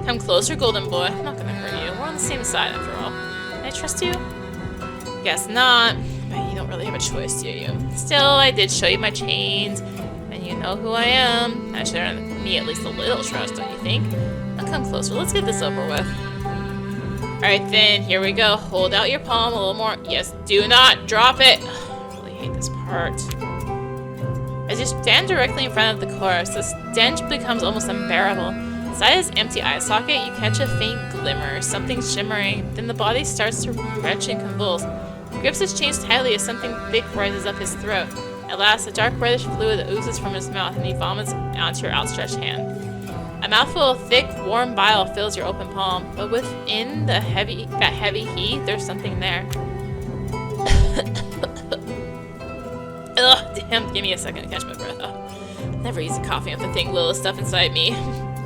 Come closer, golden boy. I'm not gonna hurt you. We're on the same side after all. Can I trust you? Guess not. But you don't really have a choice, do you? Still, I did show you my chains, and you know who I am. That should earn me at least a little trust, don't you think? Now come closer, let's get this over with. Alright then, here we go. Hold out your palm a little more. Yes, do not drop it. I really hate this part. As you stand directly in front of the corpse, the stench becomes almost unbearable. Inside his empty eye socket, you catch a faint glimmer, something shimmering. Then the body starts to retch and convulse. He grips his chains tightly as something thick rises up his throat. At last, a dark reddish fluid oozes from his mouth, and he vomits onto your outstretched hand. A mouthful of thick, warm bile fills your open palm, but within that heavy heat, there's something there. Ugh, damn, give me a second to catch my breath. Oh, never easy coughing up the thing Lilith stuff inside me.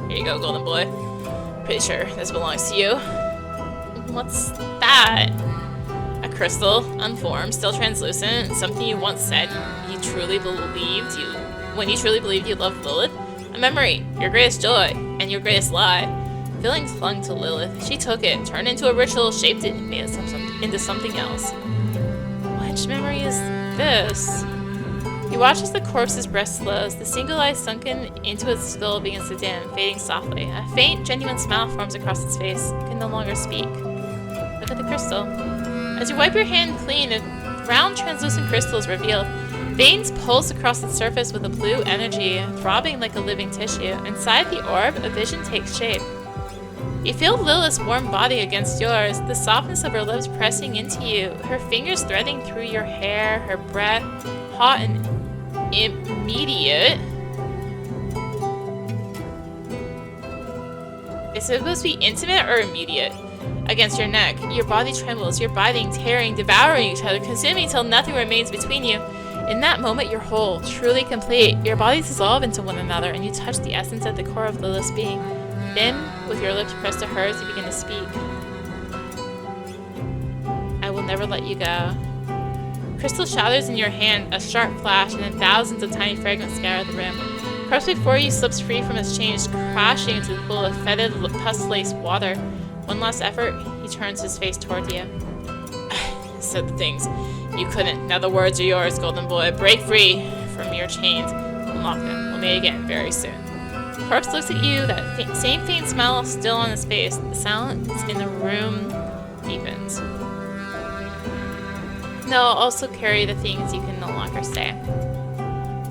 Here you go, golden boy. Pretty sure this belongs to you. What's that? A crystal, unformed, still translucent, something you once said when you truly believed you loved Lilith. A memory, your greatest joy, and your greatest lie. Feelings clung to Lilith. She took it, turned it into a ritual, shaped it, and made it into something else. Which memory is this? You watch as the corpse's breast slows, the single eye sunken into its skull begins to dim, fading softly. A faint, genuine smile forms across its face. It can no longer speak. Look at the crystal. As you wipe your hand clean, a round, translucent crystal is revealed. Veins pulse across its surface with a blue energy, throbbing like a living tissue. Inside the orb, a vision takes shape. You feel Lilith's warm body against yours, the softness of her lips pressing into you, her fingers threading through your hair, her breath, hot and immediate. Is it supposed to be intimate or immediate? Against your neck. Your body trembles, you're biting, tearing, devouring each other, consuming until nothing remains between you. In that moment, you're whole, truly complete. Your bodies dissolve into one another, and you touch the essence at the core of Lilith's being. Then, with your lips pressed to hers, you begin to speak. I will never let you go. Crystal shatters in your hand, a sharp flash, and then thousands of tiny fragments scatter the room. The corpse before you slips free from its chains, crashing into the pool of fetid, pus-laced water. One last effort, he turns his face toward you. Said the things you couldn't. Now the words are yours, golden boy. Break free from your chains. Unlock them. We'll meet again very soon. The corpse looks at you, that same faint smile still on his face. The silence in the room deepens. They'll also carry the things you can no longer say.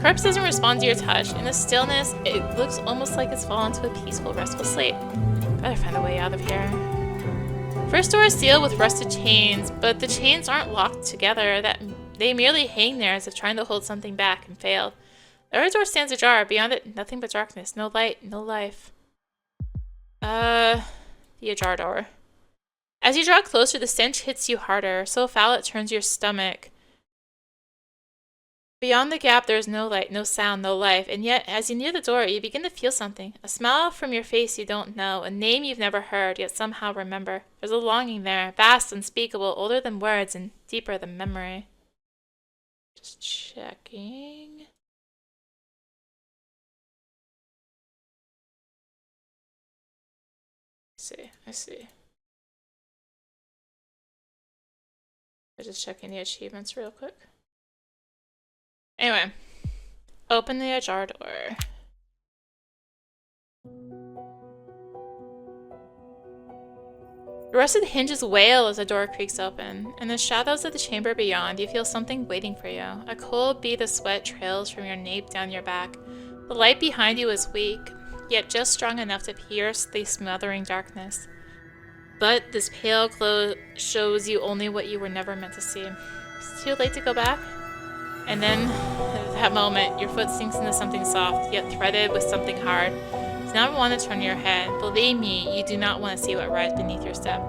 Corpse doesn't respond to your touch. In the stillness, it looks almost like it's fallen to a peaceful, restful sleep. Better find a way out of here. First door is sealed with rusted chains, but the chains aren't locked together. They merely hang there as if trying to hold something back and failed. The other door stands ajar. Beyond it, nothing but darkness. No light, no life. The ajar door. As you draw closer, the stench hits you harder, so foul it turns your stomach. Beyond the gap, there is no light, no sound, no life, and yet, as you near the door, you begin to feel something. A smile from your face you don't know, a name you've never heard, yet somehow remember. There's a longing there, vast, unspeakable, older than words, and deeper than memory. Just checking. I see. I'm just checking the achievements real quick. Anyway, open the ajar door. The rusted hinges wail as the door creaks open. In the shadows of the chamber beyond, you feel something waiting for you. A cold bead of sweat trails from your nape down your back. The light behind you is weak, yet just strong enough to pierce the smothering darkness. But this pale glow shows you only what you were never meant to see. It's too late to go back. And then, at that moment, your foot sinks into something soft, yet threaded with something hard. You do not want to turn your head. Believe me, you do not want to see what rides beneath your step.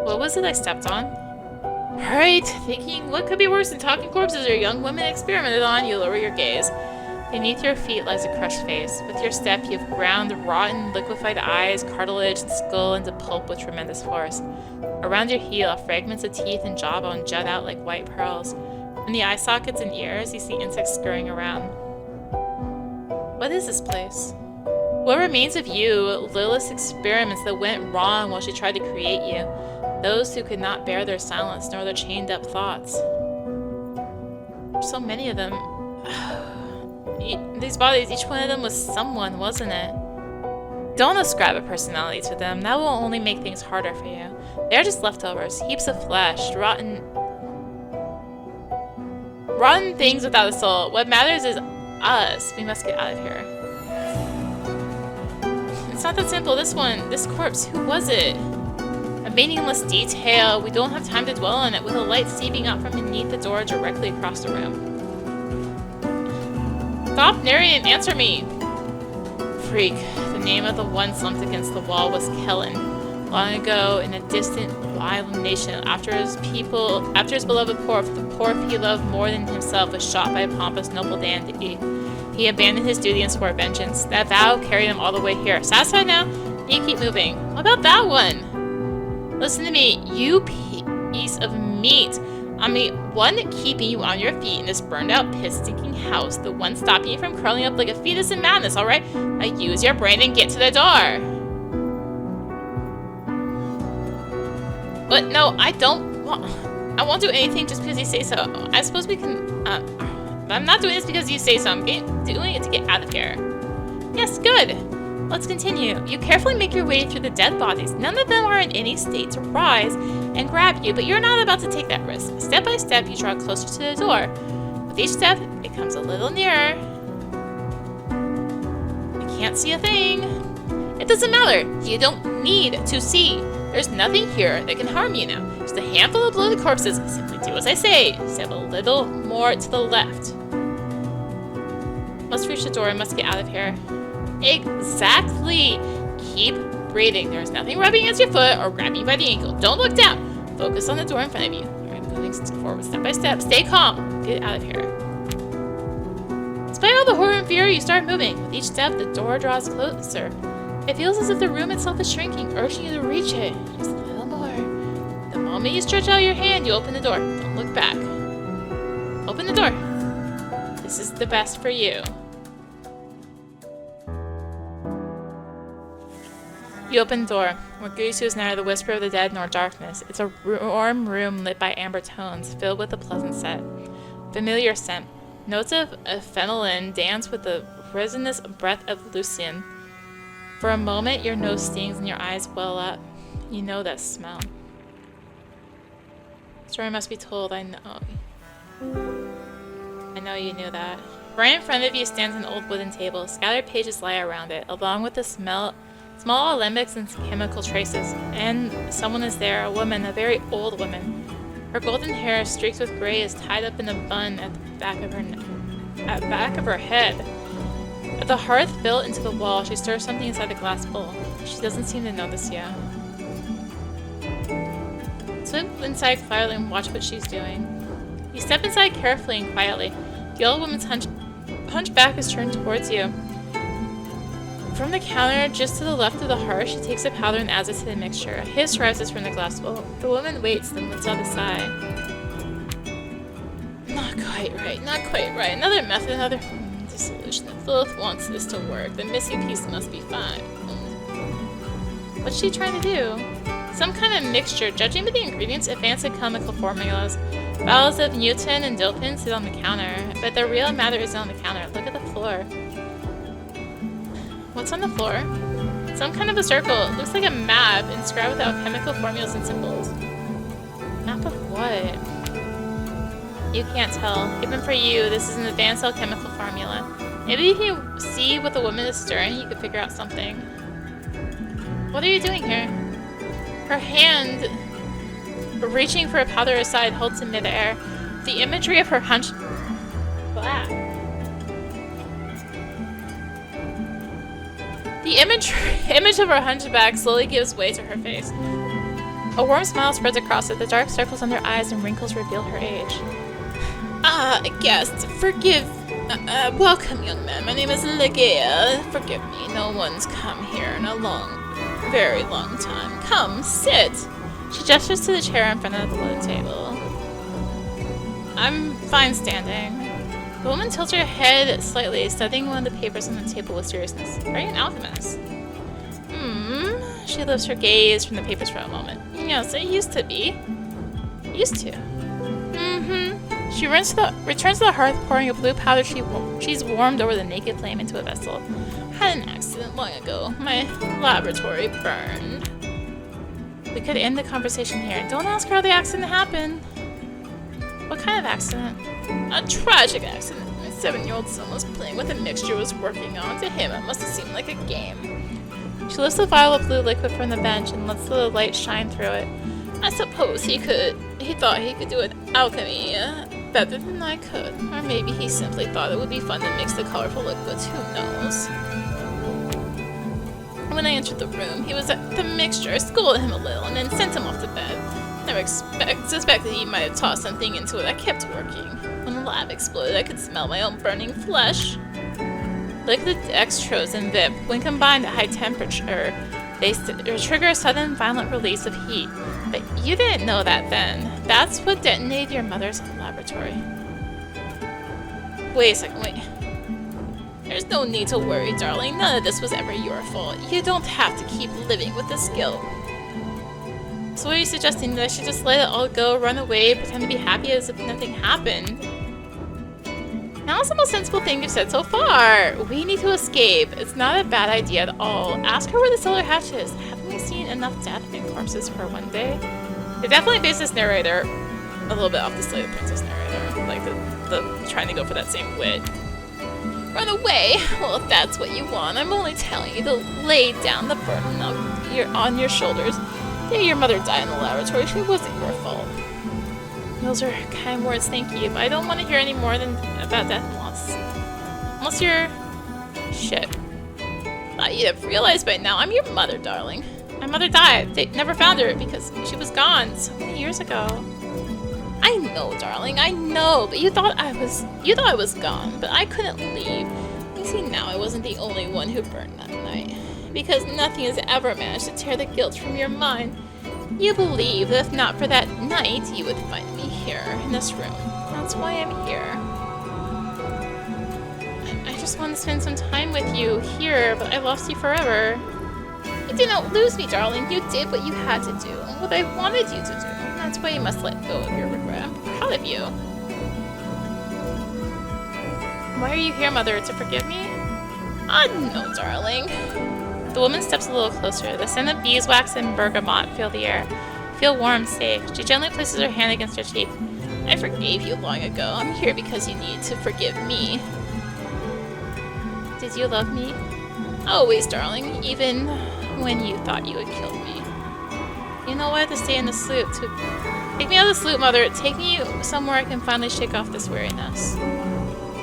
What was it I stepped on? Alright, thinking what could be worse than talking corpses or young women experimented on, you lower your gaze. Beneath your feet lies a crushed face. With your step, you've ground rotten, liquefied eyes, cartilage, and skull into pulp with tremendous force. Around your heel, fragments of teeth and jawbone jut out like white pearls. In the eye sockets and ears, you see insects scurrying around. What is this place? What remains of you, Lilith's experiments that went wrong while she tried to create you? Those who could not bear their silence nor their chained-up thoughts. There's so many of them. These bodies, each one of them was someone, wasn't it? Don't ascribe a personality to them. That will only make things harder for you. They're just leftovers, heaps of flesh, rotten things without a soul. What matters is us. We must get out of here. It's not that simple. This corpse, who was it? A meaningless detail. We don't have time to dwell on it, with a light seeping out from beneath the door directly across the room. Stop narrating and answer me! Freak. The name of the one slumped against the wall was Kellen. Long ago, in a distant, wild nation, after his beloved Porf, the Porf he loved more than himself was shot by a pompous noble dandy. He abandoned his duty and swore vengeance. That vow carried him all the way here. Satisfied now? You keep moving. What about that one? Listen to me, you piece of meat. I'm the one keeping you on your feet in this burned-out, piss-stinking house. The one stopping you from curling up like a fetus in madness, alright? Now use your brain and get to the door. But no, I won't do anything just because you say so. I suppose we can, I'm not doing this because you say so. I'm doing it to get out of here. Yes, good. Let's continue. You carefully make your way through the dead bodies. None of them are in any state to rise and grab you, but you're not about to take that risk. Step by step, you draw closer to the door. With each step, it comes a little nearer. I can't see a thing. It doesn't matter. You don't need to see. There's nothing here that can harm you now. Just a handful of bloated corpses. Simply do as I say. Step a little more to the left. Must reach the door and must get out of here. Exactly. Keep breathing. There's nothing rubbing against your foot or grabbing you by the ankle. Don't look down. Focus on the door in front of you. Alright, moving forward step by step. Stay calm. Get out of here. Despite all the horror and fear, you start moving. With each step, the door draws closer. It feels as if the room itself is shrinking, urging you to reach it. Just a little more. The moment you stretch out your hand, you open the door. Don't look back. Open the door. This is the best for you. You open the door. What greets you is neither the whisper of the dead nor darkness. It's a warm room lit by amber tones, filled with a pleasant scent. Familiar scent. Notes of phenolin dance with the resinous breath of lucerne. For a moment, your nose stings and your eyes well up. You know that smell. Story must be told, I know. know you knew that. Right in front of you stands an old wooden table. Scattered pages lie around it, along with the small alembics and chemical traces. And someone is there, a woman, a very old woman. Her golden hair, streaked with gray, is tied up in a bun at the back of her head. At the hearth built into the wall, she stirs something inside a glass bowl. She doesn't seem to notice you. Slip inside quietly and watch what she's doing. You step inside carefully and quietly. The old woman's hunchback is turned towards you. From the counter, just to the left of the hearth, she takes a powder and adds it to the mixture. A hiss rises from the glass bowl. The woman waits, then lets out a sigh. Not quite right, not quite right. Another method, another dissolution. If Lilith wants this to work, the missing piece must be found. What's she trying to do? Some kind of mixture. Judging by the ingredients, advanced chemical formulas. Bottles of Newton and Dopin sit on the counter, but the real matter isn't on the counter. Look at the floor. What's on the floor? Some kind of a circle. It looks like a map inscribed with alchemical formulas and symbols. Map of what? You can't tell. Even for you, this is an advanced alchemical formula. Maybe if you see what the woman is stirring, you could figure out something. What are you doing here? Her hand, reaching for a powder aside, holds in midair. The imagery of her The image of her hunchback slowly gives way to her face. A warm smile spreads across it. The dark circles under her eyes and wrinkles reveal her age. Guest, forgive. Welcome, young man. My name is Ligeia. Forgive me, no one's come here in a very long time. Come, sit. She gestures to the chair in front of the wooden table. I'm fine standing. The woman tilts her head slightly, studying one of the papers on the table with seriousness. Are you an alchemist? She lifts her gaze from the papers for a moment. Yes, I used to be. Used to? She returns to the hearth, pouring a blue powder she's warmed over the naked flame into a vessel. Had an accident long ago. My laboratory burned. We could end the conversation here. Don't ask her how the accident happened. What kind of accident? A tragic accident. My 7-year-old son was playing with a mixture he was working on. To him, it must have seemed like a game. She lifts a vial of blue liquid from the bench and lets the light shine through it. I suppose he thought he could do it alchemy better than I could. Or maybe he simply thought it would be fun to mix the colorful liquids. Who knows? When I entered the room, he was at the mixture. I scolded him a little and then sent him off to bed. Never suspected he might have tossed something into it. I kept working. When the lab exploded, I could smell my own burning flesh. Liquid dextrose and VIP, when combined at high temperature, they trigger a sudden violent release of heat. But you didn't know that then. That's what detonated your mother's laboratory. Wait a second, wait. There's no need to worry, darling. None of this was ever your fault. You don't have to keep living with this guilt. So what are you suggesting? That I should just let it all go, run away, pretend to be happy as if nothing happened? That's the most sensible thing you've said so far. We need to escape. It's not a bad idea at all. Ask her where the cellar hatch is. Haven't we seen enough death and corpses for one day? They definitely based this narrator a little bit off the Slay the Princess narrator. Like the trying to go for that same wit. Run away? Well, if that's what you want, I'm only telling you to lay down the burden on your shoulders. The day your mother died in the laboratory, she wasn't your fault. Those are kind words, thank you, but I don't want to hear any more about death and loss. Unless you're... Shit. Thought you'd have realized by now, I'm your mother, darling. My mother died. They never found her because she was gone so many years ago. I know, darling, I know, but you thought I was gone, but I couldn't leave. You see, now I wasn't the only one who burned that night. Because nothing has ever managed to tear the guilt from your mind. You believe that if not for that night, you would find me here, in this room. That's why I'm here. I just want to spend some time with you here, but I lost you forever. You did not lose me, darling. You did what you had to do, what I wanted you to do. That's why you must let go of your regret. I'm proud of you. Why are you here, Mother? To forgive me? No, darling. The woman steps a little closer. The scent of beeswax and bergamot fill the air. Feel warm, safe. She gently places her hand against her cheek. I forgave you long ago. I'm here because you need to forgive me. Did you love me? Always, darling, even when you thought you had killed me. You know why to stay in the sloop. Take me out of the sloop, Mother. Take me somewhere I can finally shake off this weariness.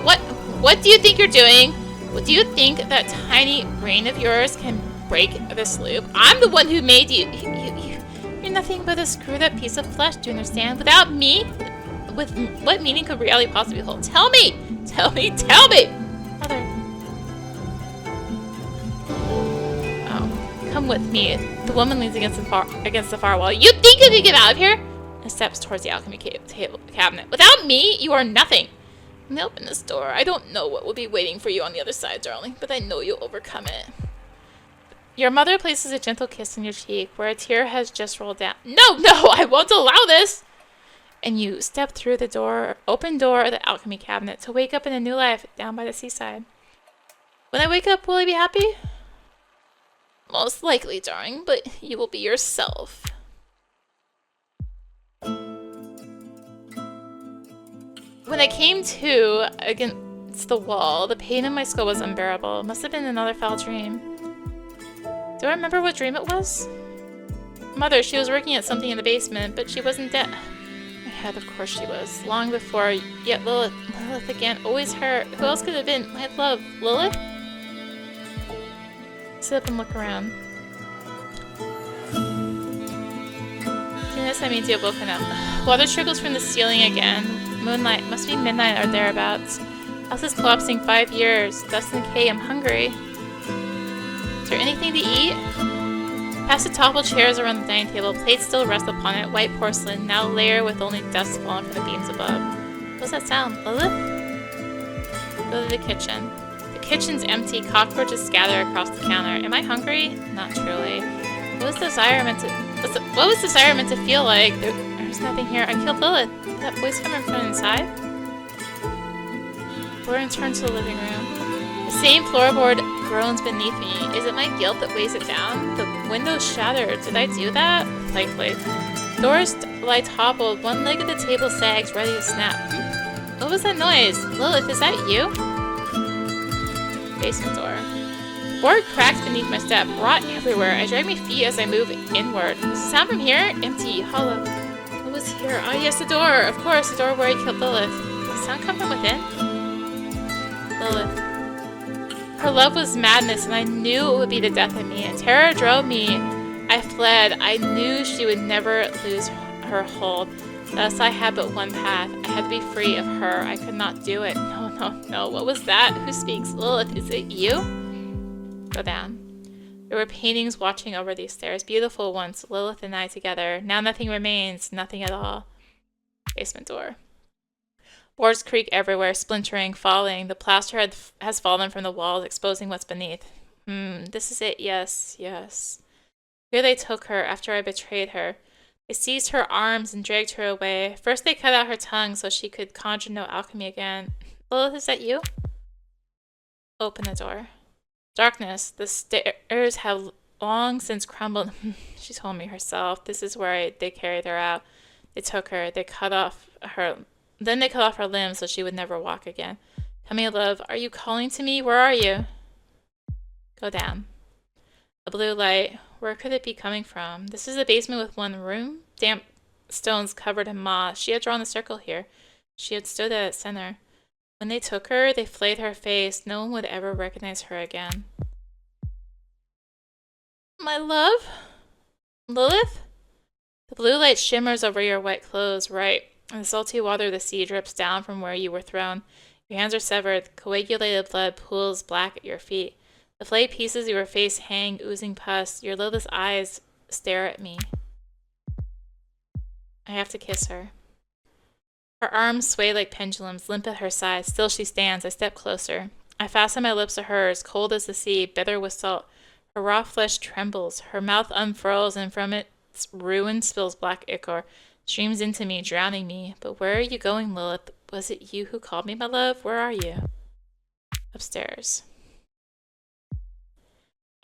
What do you think you're doing? Do you think that tiny brain of yours can break the sloop? I'm the one who made you. You're nothing but a screwed up piece of flesh, do you understand? Without me, what meaning could reality possibly hold? Tell me! Tell me! Tell me! Mother. Oh, come with me. The woman leans against the far wall. You think you can get out of here? And steps towards the alchemy cabinet. Without me, you are nothing. When I open this door, I don't know what will be waiting for you on the other side, darling, but I know you'll overcome it. Your mother places a gentle kiss on your cheek, where a tear has just rolled down. No, I won't allow this! And you step through the open door of the alchemy cabinet to wake up in a new life down by the seaside. When I wake up, will I be happy? Most likely, darling, but you will be yourself. When I came to against the wall, the pain in my skull was unbearable. It must have been another foul dream. Do I remember what dream it was? Mother, she was working at something in the basement, but she wasn't dead. My head, of course she was. Long before, yet Lilith again, always her. Who else could it have been? My love, Lilith? Sit up and look around. Yes, I mean to have woken up. Water trickles from the ceiling again. Moonlight. Must be midnight or thereabouts. House is collapsing 5 years. Dust and decay. I'm hungry. Is there anything to eat? Past the toppled chairs around the dining table. Plates still rest upon it. White porcelain. Now layer with only dust falling from the beams above. What's that sound? Lilith? Go to the kitchen. The kitchen's empty. Cockroaches scatter across the counter. Am I hungry? Not truly. What was desire meant to feel like? There's nothing here. I killed Lilith. Did that voice coming from inside? Lauren turned to the living room. The same floorboard groans beneath me. Is it my guilt that weighs it down? The window's shattered. Did I do that? Likely. Doors lie toppled. One leg of the table sags, ready to snap. What was that noise? Lilith, is that you? Basement door. Board cracks beneath my step, rot everywhere. I drag my feet as I move inward. Does the sound from here? Empty, hollow. What was here? Ah, yes, the door. Of course, the door where I killed Lilith. Did the sound come from within? Lilith. Her love was madness, and I knew it would be the death of me. And terror drove me. I fled. I knew she would never lose her hold. Thus, I had but one path. I had to be free of her. I could not do it. No. What was that? Who speaks? Lilith, is it you? Go down. There were paintings watching over these stairs. Beautiful ones, Lilith and I together. Now nothing remains. Nothing at all. Basement door. Boards creak everywhere, splintering, falling. The plaster has fallen from the walls, exposing what's beneath. This is it. Yes. Here they took her after I betrayed her. They seized her arms and dragged her away. First they cut out her tongue so she could conjure no alchemy again. Lilith, is that you? Open the door. Darkness. The stairs have long since crumbled. She told me herself. This is where they carried her out. They took her. They cut off her limbs so she would never walk again. Tell me, love, are you calling to me? Where are you? Go down. A blue light. Where could it be coming from? This is a basement with one room. Damp stones covered in moss. She had drawn a circle here. She had stood at its center. When they took her, they flayed her face. No one would ever recognize her again. My love? Lilith? The blue light shimmers over your wet clothes, right, and the salty water of the sea drips down from where you were thrown. Your hands are severed. Coagulated blood pools black at your feet. The flayed pieces of your face hang, oozing pus. Your Lilith's eyes stare at me. I have to kiss her. Her arms sway like pendulums, limp at her side. Still she stands. I step closer. I fasten my lips to hers, cold as the sea, bitter with salt. Her raw flesh trembles. Her mouth unfurls, and from its ruin spills black ichor. Streams into me, drowning me. But where are you going, Lilith? Was it you who called me, my love? Where are you? Upstairs.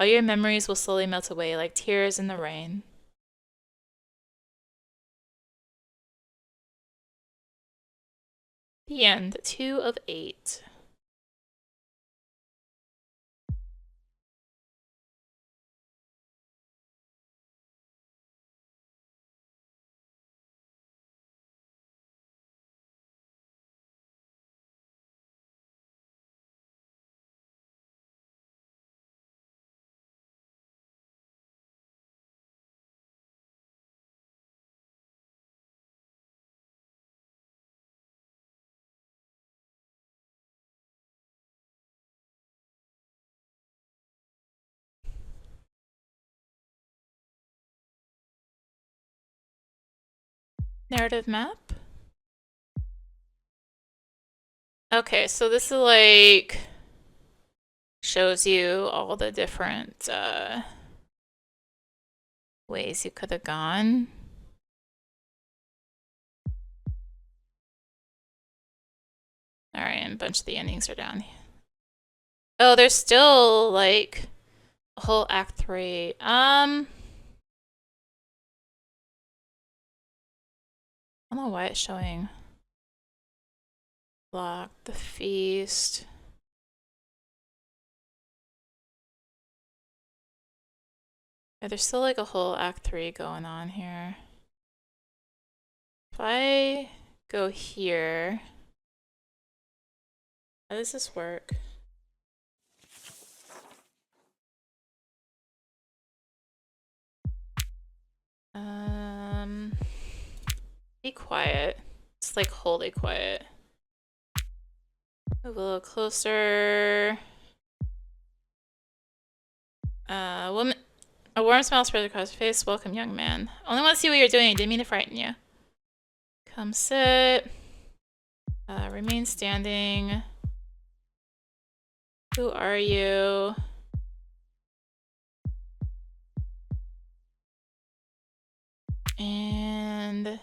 All your memories will slowly melt away like tears in the rain. The end. 2 of 8. Narrative map? Okay, so this is like shows you all the different ways you could have gone. Alright, and a bunch of the endings are down here. Oh, there's still like a whole act 3. I don't know why it's showing. Block the feast. Yeah, there's still like a whole act 3 going on here. If I go here, how does this work? Be quiet. It's like wholly quiet. Move a little closer. Woman. A warm smile spread across her face. Welcome, young man. Only want to see what you're doing. I didn't mean to frighten you. Come sit. Remain standing. Who are you? And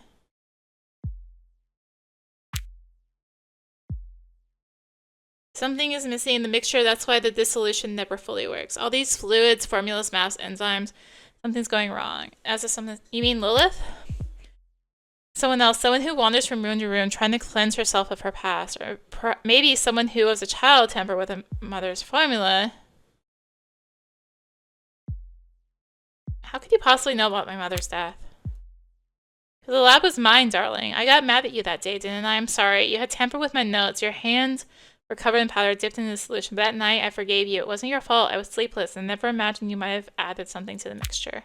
something is missing in the mixture. That's why the dissolution never fully works. All these fluids, formulas, maps, enzymes. Something's going wrong. As if something. You mean Lilith? Someone else, someone who wanders from room to room trying to cleanse herself of her past. Or maybe someone who as a child tampered with a mother's formula. How could you possibly know about my mother's death? The lab was mine, darling. I got mad at you that day, didn't I? I'm sorry. You had tampered with my notes. Your hands were covered in powder dipped in the solution. But that night, I forgave you. It wasn't your fault. I was sleepless and never imagined you might have added something to the mixture.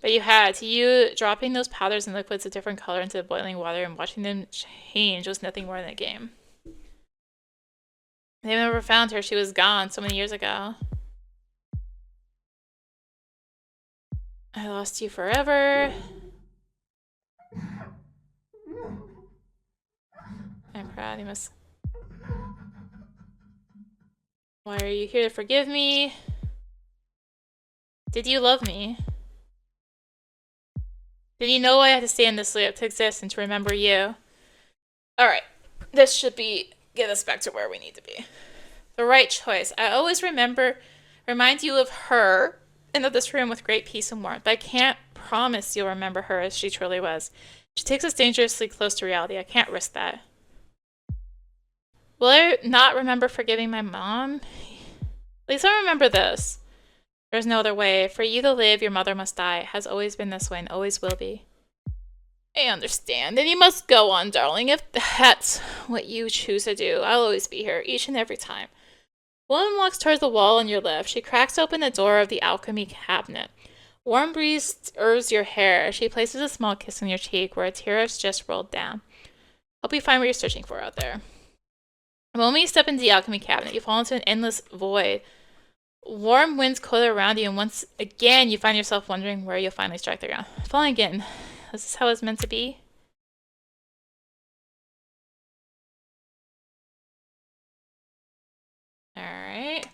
But you had. To you, dropping those powders and liquids of different color into the boiling water and watching them change was nothing more than a game. They never found her. She was gone so many years ago. I lost you forever. I'm proud. You must. Why are you here to forgive me? Did you love me? Did you know I had to stay in this loop to exist and to remember you? Alright. This should get us back to where we need to be. The right choice. I always remind you of her and of this room with great peace and warmth. But I can't promise you'll remember her as she truly was. She takes us dangerously close to reality. I can't risk that. Will I not remember forgiving my mom? At least I remember this. There's no other way. For you to live, your mother must die. It has always been this way and always will be. I understand. Then you must go on, darling. If that's what you choose to do, I'll always be here, each and every time. Woman walks towards the wall on your left. She cracks open the door of the alchemy cabinet. Warm breeze stirs your hair. She places a small kiss on your cheek where a tear has just rolled down. Hope you find what you're searching for out there. The moment you step into the alchemy cabinet, you fall into an endless void. Warm winds coil around you, and once again, you find yourself wondering where you'll finally strike the ground. Falling again. Is this how it's meant to be? Alright.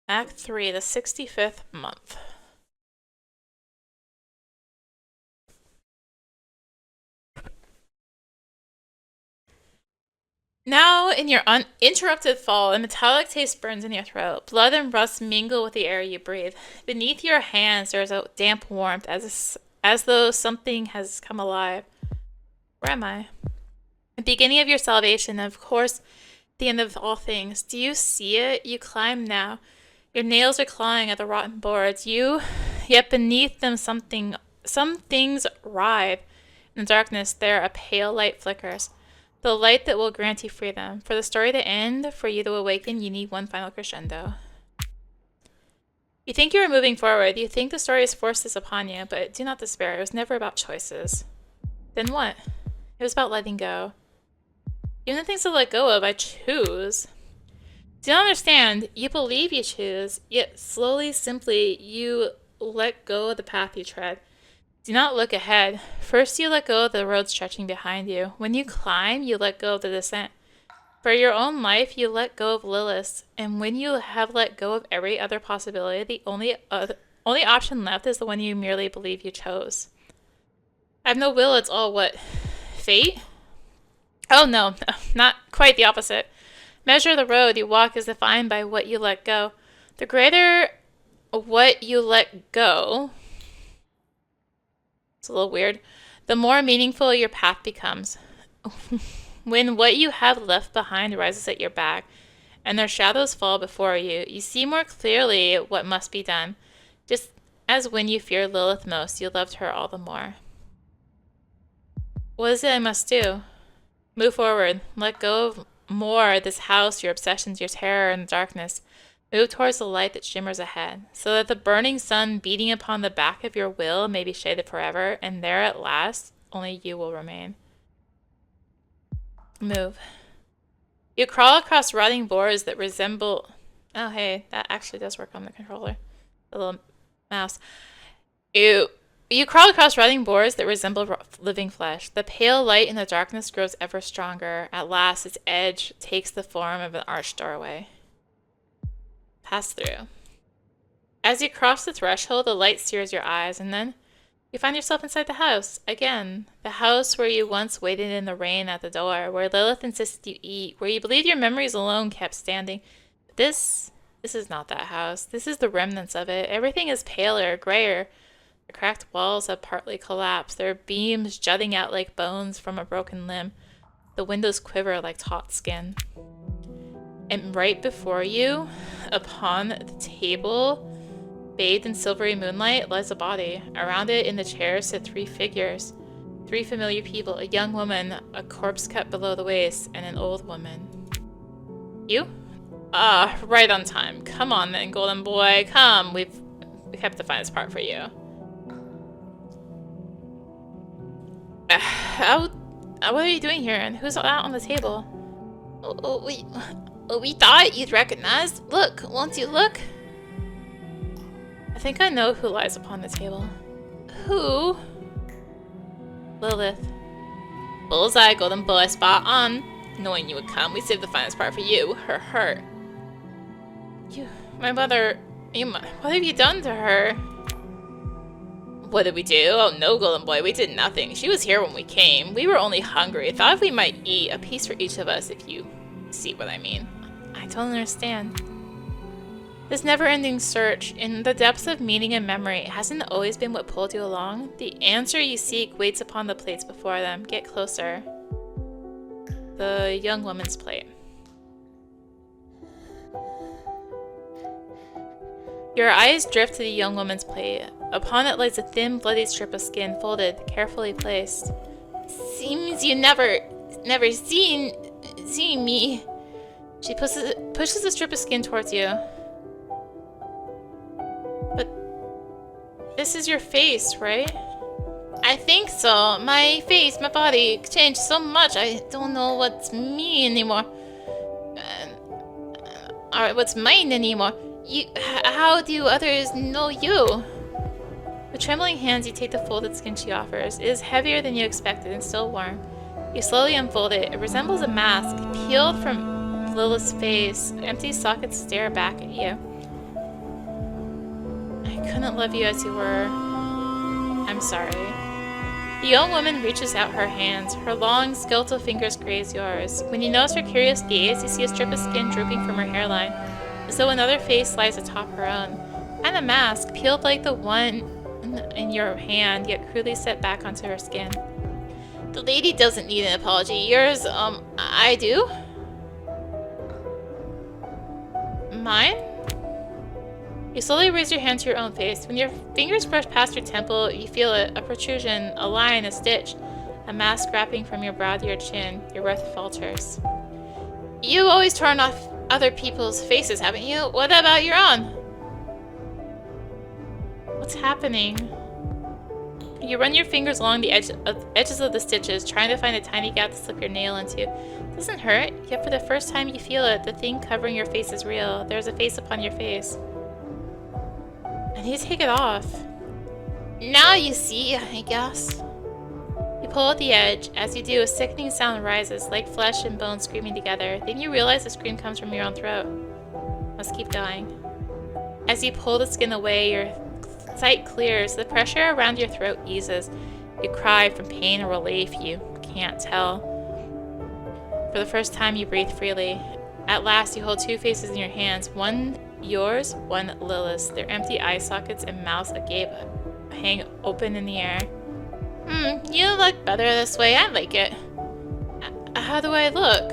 Act 3, the 65th month. Now, in your uninterrupted fall, a metallic taste burns in your throat. Blood and rust mingle with the air you breathe. Beneath your hands, there is a damp warmth, as though something has come alive. Where am I? The beginning of your salvation, and of course, the end of all things. Do you see it? You climb now. Your nails are clawing at the rotten boards. Yet beneath them, some things writhe. In the darkness, there a pale light flickers. The light that will grant you freedom. For the story to end, for you to awaken, you need one final crescendo. You think you are moving forward. You think the story has forced this upon you, but do not despair. It was never about choices. Then what? It was about letting go. Even the things to let go of, I choose. Do you understand? You believe you choose, yet slowly, simply, you let go of the path you tread. Do not look ahead. First, you let go of the road stretching behind you. When you climb, you let go of the descent. For your own life, you let go of Lilith. And when you have let go of every other possibility, the only option left is the one you merely believe you chose. I have no will, it's all what? Fate? Oh no, not quite the opposite. Measure the road you walk is defined by what you let go. The greater what you let go, it's a little weird, the more meaningful your path becomes. When what you have left behind rises at your back, and their shadows fall before you, you see more clearly what must be done. Just as when you feared Lilith most, you loved her all the more. What is it I must do? Move forward. Let go of more this house, your obsessions, your terror, and the darkness. Move towards the light that shimmers ahead, so that the burning sun beating upon the back of your will may be shaded forever, and there at last only you will remain. Move. You crawl across rotting boards that resemble... Oh, hey, that actually does work on the controller. The little mouse. You crawl across rotting boards that resemble living flesh. The pale light in the darkness grows ever stronger. At last, its edge takes the form of an arched doorway. Pass through. As you cross the threshold, the light sears your eyes, and then you find yourself inside the house. Again, the house where you once waited in the rain at the door, where Lilith insisted you eat, where you believed your memories alone kept standing. This is not that house. This is the remnants of it. Everything is paler, grayer. The cracked walls have partly collapsed, their beams jutting out like bones from a broken limb. The windows quiver like taut skin. And right before you, upon the table, bathed in silvery moonlight, lies a body. Around it in the chairs sit three figures. Three familiar people, a young woman, a corpse cut below the waist, and an old woman. You? Ah, right on time. Come on then, golden boy, come. We have to find this part for you. What are you doing here, and who's out on the table? We thought you'd recognize. Look, won't you look? I think I know who lies upon the table. Who? Lilith. Bullseye, golden boy, spot on. Knowing you would come, we saved the finest part for you. Her hurt. My mother, what have you done to her? What did we do? Oh no, golden boy, we did nothing. She was here when we came. We were only hungry. Thought we might eat a piece for each of us, if you see what I mean. I don't understand. This never-ending search in the depths of meaning and memory hasn't always been what pulled you along. The answer you seek waits upon the plates before them. Get closer. The young woman's plate. Your eyes drift to the young woman's plate. Upon it lies a thin, bloody strip of skin, folded, carefully placed. Seems you never seen me. She pushes the strip of skin towards you. But this is your face, right? I think so. My face, my body changed so much. I don't know what's me anymore. Or what's mine anymore. How do others know you? With trembling hands, you take the folded skin she offers. It is heavier than you expected and still warm. You slowly unfold it. It resembles a mask, peeled from Lilith's face. Empty sockets stare back at you. I couldn't love you as you were. I'm sorry. The young woman reaches out her hands. Her long, skeletal fingers graze yours. When you notice her curious gaze, you see a strip of skin drooping from her hairline, as though another face lies atop her own. And a mask, peeled like the one in your hand, yet crudely set back onto her skin. The lady doesn't need an apology. Yours, I do? Mine? You slowly raise your hand to your own face. When your fingers brush past your temple, you feel it, a protrusion, a line, a stitch, a mask wrapping from your brow to your chin. Your breath falters. You've always torn off other people's faces, haven't you? What about your own? What's happening? You run your fingers along the edges of the stitches, trying to find a tiny gap to slip your nail into. It doesn't hurt, yet for the first time you feel it. The thing covering your face is real. There's a face upon your face. I need to take it off. Now you see, I guess. You pull at the edge. As you do, a sickening sound rises, like flesh and bone screaming together. Then you realize the scream comes from your own throat. Must keep going. As you pull the skin away, your sight clears. The pressure around your throat eases. You cry from pain or relief. You can't tell. For the first time, you breathe freely. At last, you hold two faces in your hands. One yours, one Lilith's. Their empty eye sockets and mouths agape hang open in the air. You look better this way. I like it. How do I look?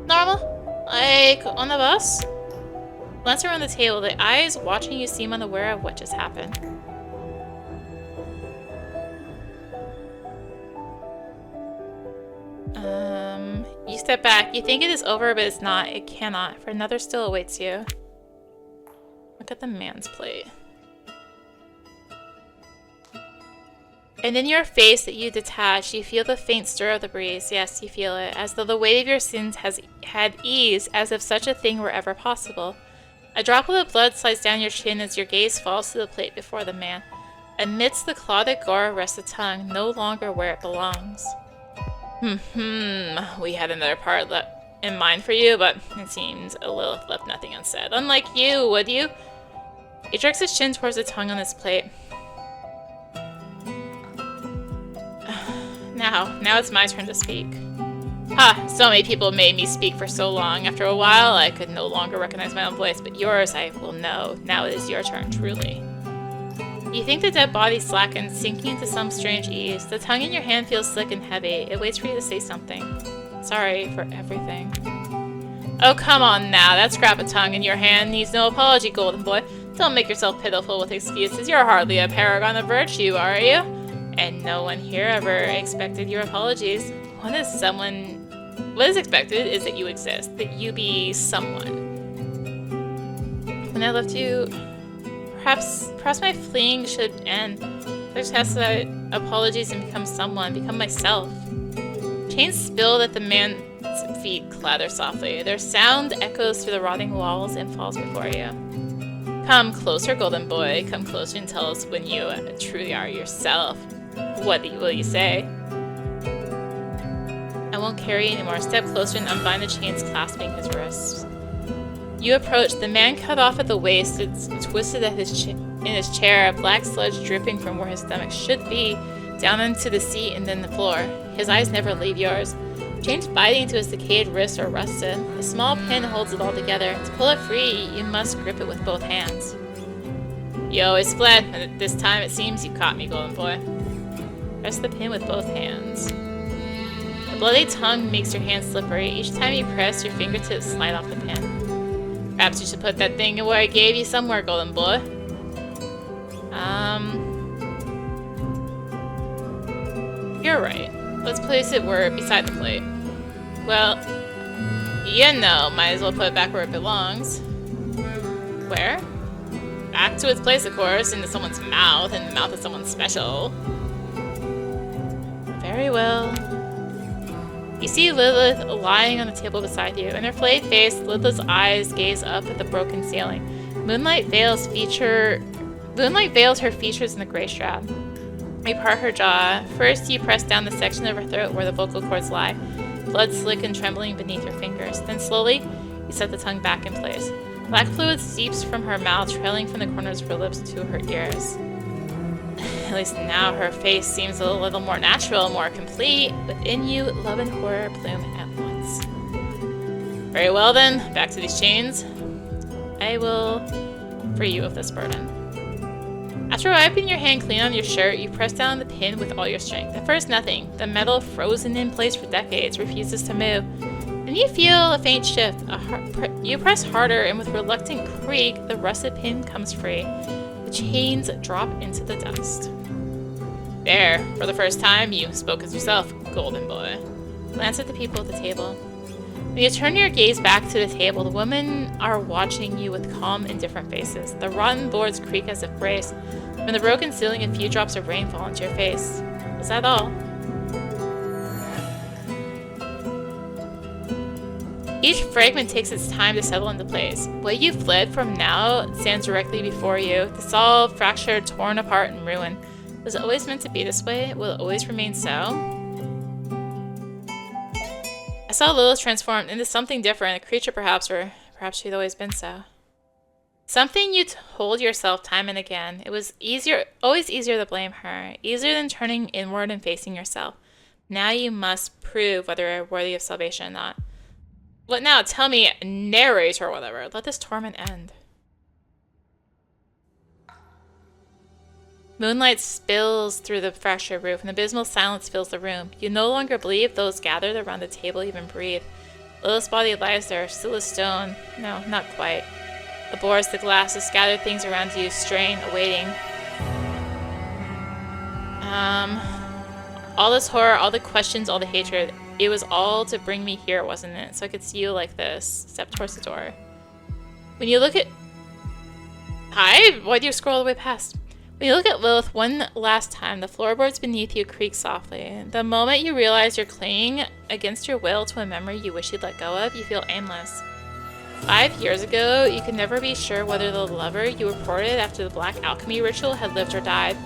Normal? Like on the bus? Glance around the table. The eyes watching you seem unaware of what just happened. You step back. You think it is over, but it's not. It cannot, for another still awaits you. Look at the man's plate. And in your face that you detach, you feel the faint stir of the breeze. Yes, you feel it, as though the weight of your sins has had ease, as if such a thing were ever possible. A drop of the blood slides down your chin as your gaze falls to the plate before the man. Amidst the clotted gore rests a tongue, no longer where it belongs. We had another part in mind for you, but it seems Lilith left nothing unsaid. Unlike you, would you? He jerks his chin towards the tongue on his plate. Now it's my turn to speak. So many people made me speak for so long. After a while, I could no longer recognize my own voice, but yours I will know. Now it is your turn, truly. You think the dead body slackens, sinking into some strange ease. The tongue in your hand feels slick and heavy. It waits for you to say something. Sorry for everything. Oh, come on now. That scrap of tongue in your hand needs no apology, golden boy. Don't make yourself pitiful with excuses. You're hardly a paragon of virtue, are you? And no one here ever expected your apologies. What is expected is that you exist, that you be someone. When I left you, perhaps my fleeing should end. I just have to apologies and become someone, become myself. Chains spilled at the man's feet clatter softly. Their sound echoes through the rotting walls and falls before you. Come closer, golden boy. Come closer and tell us when you truly are yourself. What will you say? I won't carry anymore. Step closer and unbind the chains clasping his wrists. You approach. The man cut off at the waist. It's twisted at in his chair, a black sludge dripping from where his stomach should be, down into the seat and then the floor. His eyes never leave yours. Chains biting into his decayed wrists are rusted. A small pin holds it all together. To pull it free, you must grip it with both hands. You always fled, and this time it seems you caught me, golden boy. Press the pin with both hands. The bloody tongue makes your hand slippery. Each time you press, your fingertips slide off the pin. Perhaps you should put that thing where I gave you somewhere, golden boy. You're right. Let's place it beside the plate. Well, you know, might as well put it back where it belongs. Where? Back to its place, of course, into someone's mouth, and the mouth of someone special. Very well. You see Lilith lying on the table beside you. In her flayed face, Lilith's eyes gaze up at the broken ceiling. Moonlight veils her features in the gray shroud. You part her jaw. First, you press down the section of her throat where the vocal cords lie, blood slick and trembling beneath your fingers. Then slowly, you set the tongue back in place. Black fluid seeps from her mouth, trailing from the corners of her lips to her ears. At least now her face seems a little more natural, more complete. Within you, love and horror bloom at once. Very well then, back to these chains. I will free you of this burden. After wiping your hand clean on your shirt, you press down the pin with all your strength. At first, nothing. The metal, frozen in place for decades, refuses to move. Then you feel a faint shift. You press harder, and with reluctant creak, the rusted pin comes free. The chains drop into the dust. There, for the first time, you spoke as yourself, golden boy. Glance at the people at the table. When you turn your gaze back to the table, the women are watching you with calm, indifferent faces. The rotten boards creak as if braced. From the broken ceiling, a few drops of rain fall into your face. Was that all? Each fragment takes its time to settle into place. What you fled from now stands directly before you, dissolved, fractured, torn apart, and ruined. Was it always meant to be this way? Will it always remain so? I saw Lilith transformed into something different, a creature perhaps, or perhaps she'd always been so. Something you told yourself time and again. It was always easier to blame her, easier than turning inward and facing yourself. Now you must prove whether you're worthy of salvation or not. What now? Tell me, narrate or whatever. Let this torment end. Moonlight spills through the fractured roof, and abysmal silence fills the room. You no longer believe those gathered around the table even breathe. Lilith's body lies there, still as stone. No, not quite. The boards, the glass, the scattered things around you strain, awaiting. All this horror, all the questions, all the hatred. It was all to bring me here, wasn't it? So I could see you like this. Step towards the door. When you look at... Hi? Why do you scroll all the way past? When you look at Lilith one last time, the floorboards beneath you creak softly. The moment you realize you're clinging against your will to a memory you wish you'd let go of, you feel aimless. 5 years ago, you could never be sure whether the lover you reported after the black alchemy ritual had lived or died.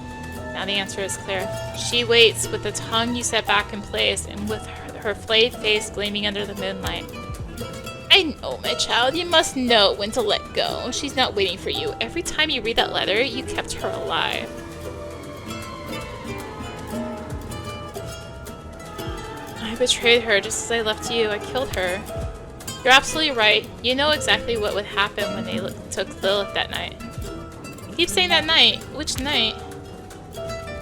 Now the answer is clear. She waits with the tongue you set back in place and with her flayed face gleaming under the moonlight. I know, my child. You must know when to let go. She's not waiting for you. Every time you read that letter, you kept her alive. I betrayed her just as I left you. I killed her. You're absolutely right. You know exactly what would happen when they took Lilith that night. You keep saying that night. Which night?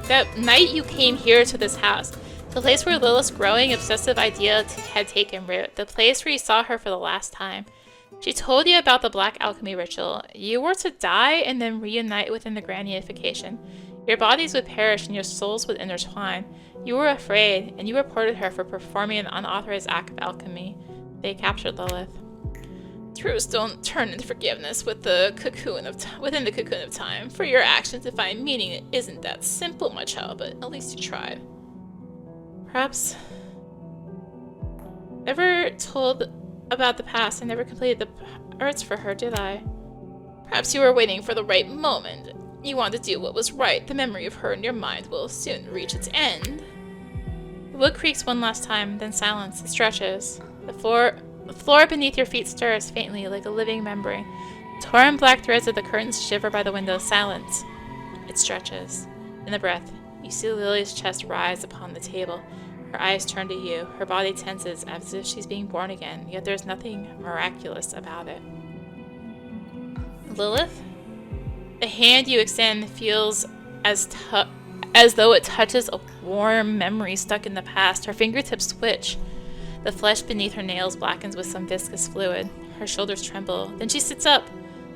That night you came here to this house. The place where Lilith's growing, obsessive idea had taken root. The place where you saw her for the last time. She told you about the black alchemy ritual. You were to die and then reunite within the grand unification. Your bodies would perish and your souls would intertwine. You were afraid, and you reported her for performing an unauthorized act of alchemy. They captured Lilith. Truths don't turn into forgiveness within the cocoon of time. For your actions to find meaning, it isn't that simple, my child, but at least you tried. Perhaps... Never told about the past. I never completed the arts for her, did I? Perhaps you were waiting for the right moment. You wanted to do what was right. The memory of her in your mind will soon reach its end. The wood creaks one last time, then silence. It stretches. The floor beneath your feet stirs faintly like a living membrane. Torn black threads of the curtains shiver by the window. Silence. It stretches. In a breath, you see Lily's chest rise upon the table. Her eyes turn to you. Her body tenses as if she's being born again, yet there's nothing miraculous about it. Lilith? The hand you extend feels as though it touches a warm memory stuck in the past. Her fingertips twitch. The flesh beneath her nails blackens with some viscous fluid. Her shoulders tremble. Then she sits up.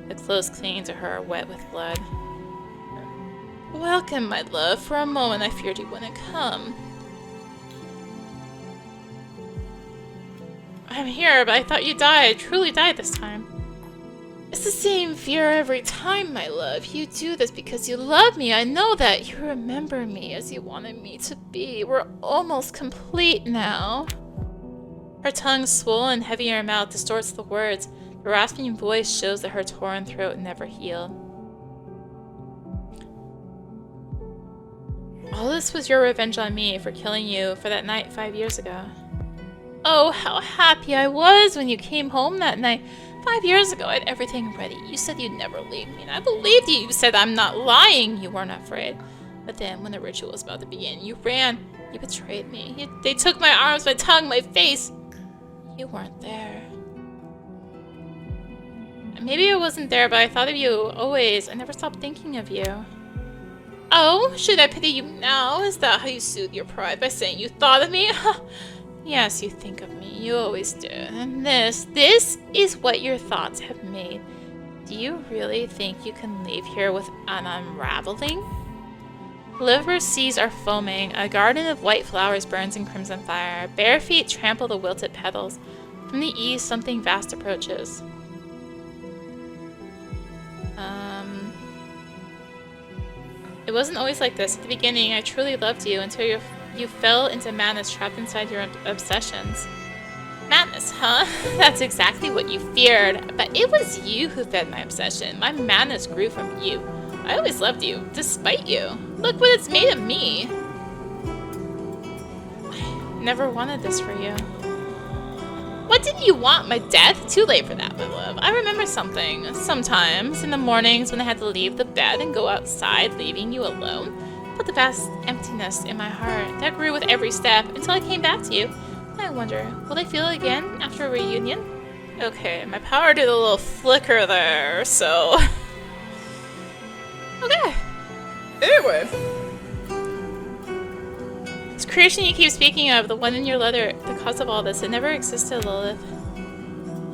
The clothes clinging to her are wet with blood. Welcome, my love. For a moment I feared you wouldn't come. I'm here, but I thought you died. Truly died this time. It's the same fear every time, my love. You do this because you love me. I know that. You remember me as you wanted me to be. We're almost complete now. Her tongue, swollen, heavy in her mouth, distorts the words. The rasping voice shows that her torn throat never healed. All this was your revenge on me for killing you for that night 5 years ago. Oh, how happy I was when you came home that night. 5 years ago, I had everything ready. You said you'd never leave me, and I believed you. You said I'm not lying. You weren't afraid. But then, when the ritual was about to begin, you ran. You betrayed me. They took my arms, my tongue, my face. You weren't there. Maybe I wasn't there, but I thought of you always. I never stopped thinking of you. Oh, should I pity you now? Is that how you soothe your pride, by saying you thought of me? Yes, you think of me. You always do. And this is what your thoughts have made. Do you really think you can leave here with an unraveling? Livber's seas are foaming. A garden of white flowers burns in crimson fire. Bare feet trample the wilted petals. From the east, something vast approaches. It wasn't always like this. At the beginning, I truly loved you until you fell into madness trapped inside your obsessions. Madness, huh? That's exactly what you feared. But it was you who fed my obsession. My madness grew from you. I always loved you, despite you. Look what it's made of me. I never wanted this for you. What did you want? My death? Too late for that, my love. I remember something. Sometimes, in the mornings when I had to leave the bed and go outside, leaving you alone. But the vast emptiness in my heart that grew with every step until I came back to you. I wonder, will I feel it again after a reunion? Okay, my power did a little flicker there, so... Okay. Anyway. This creation you keep speaking of, the one in your leather, the cause of all this, it never existed, Lilith.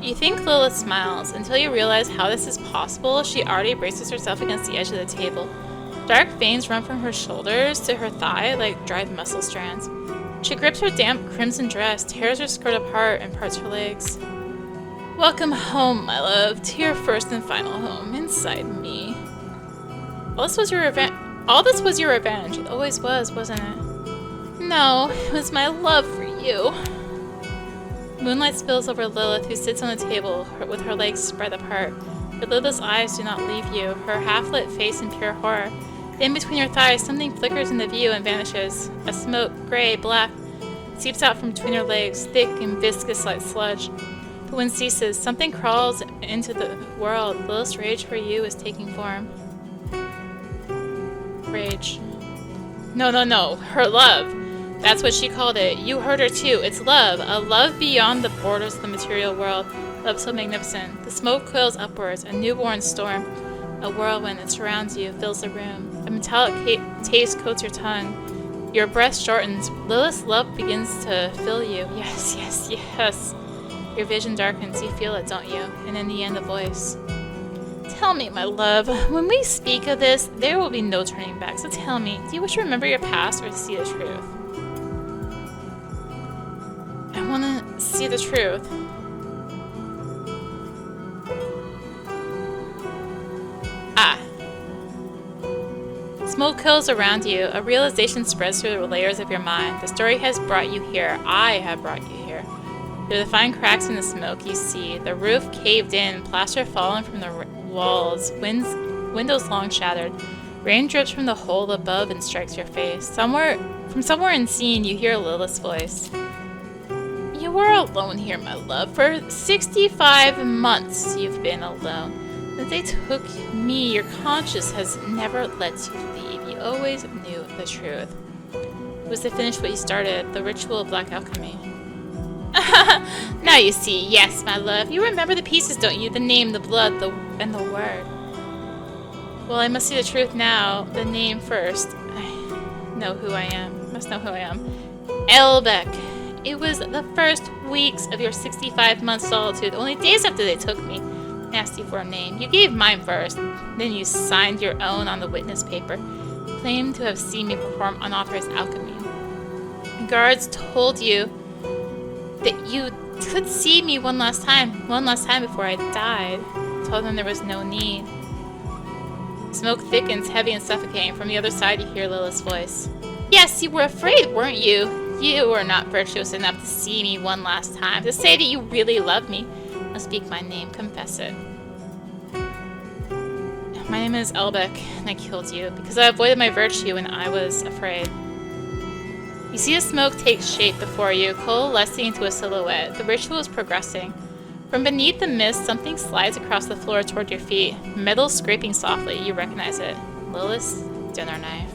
You think Lilith smiles, until you realize how this is possible. She already braces herself against the edge of the table. Dark veins run from her shoulders to her thigh like dried muscle strands. She grips her damp crimson dress, tears her skirt apart, and parts her legs. Welcome home, my love, to your first and final home, inside me. All this was your revenge. It always was, wasn't it? No, it was my love for you. Moonlight spills over Lilith, who sits on the table with her legs spread apart. Her lidless eyes do not leave you, her half-lit face in pure horror. In between your thighs, something flickers in the view and vanishes. A smoke, gray, black, seeps out from between her legs, thick and viscous like sludge. The wind ceases. Something crawls into the world. Lilith's rage for you is taking form. Rage. No. Her love. That's what she called it. You heard her too. It's love. A love beyond the borders of the material world. Love so magnificent. The smoke coils upwards. A newborn storm. A whirlwind that surrounds you, fills the room. A metallic taste coats your tongue. Your breath shortens. Lilith's love begins to fill you. Yes. Your vision darkens. You feel it, don't you? And in the end, a voice. Tell me, my love, when we speak of this, there will be no turning back. So tell me, do you wish to remember your past or to see the truth? I want to see the truth. Smoke curls around you. A realization spreads through the layers of your mind. The story has brought you here. I have brought you here. Through the fine cracks in the smoke, you see the roof caved in, plaster fallen from the walls, windows long shattered. Rain drips from the hole above and strikes your face. From somewhere unseen, you hear Lilith's voice. You were alone here, my love. For 65 months, you've been alone. Since they took me, your conscience has never let you leave. You always knew the truth. It was to finish what you started, the ritual of black alchemy. Now you see, yes, my love. You remember the pieces, don't you? The name, the blood, and the word. Well, I must see the truth now. The name first. I know who I am. Must know who I am. Elbeck. It was the first weeks of your 65-month solitude, only days after they took me. I asked you for a name. You gave mine first. Then you signed your own on the witness paper. Claimed to have seen me perform unauthorized alchemy. The guards told you that you could see me one last time before I died. Told them there was no need. Smoke thickens, heavy and suffocating. From the other side, you hear Lilith's voice. Yes, you were afraid, weren't you? You were not virtuous enough to see me one last time, to say that you really love me. Now speak my name, confess it. My name is Elbeck, and I killed you because I avoided my virtue and I was afraid. You see the smoke take shape before you, coalescing into a silhouette. The ritual is progressing. From beneath the mist, something slides across the floor toward your feet. Metal scraping softly. You recognize it. Lilith's dinner knife.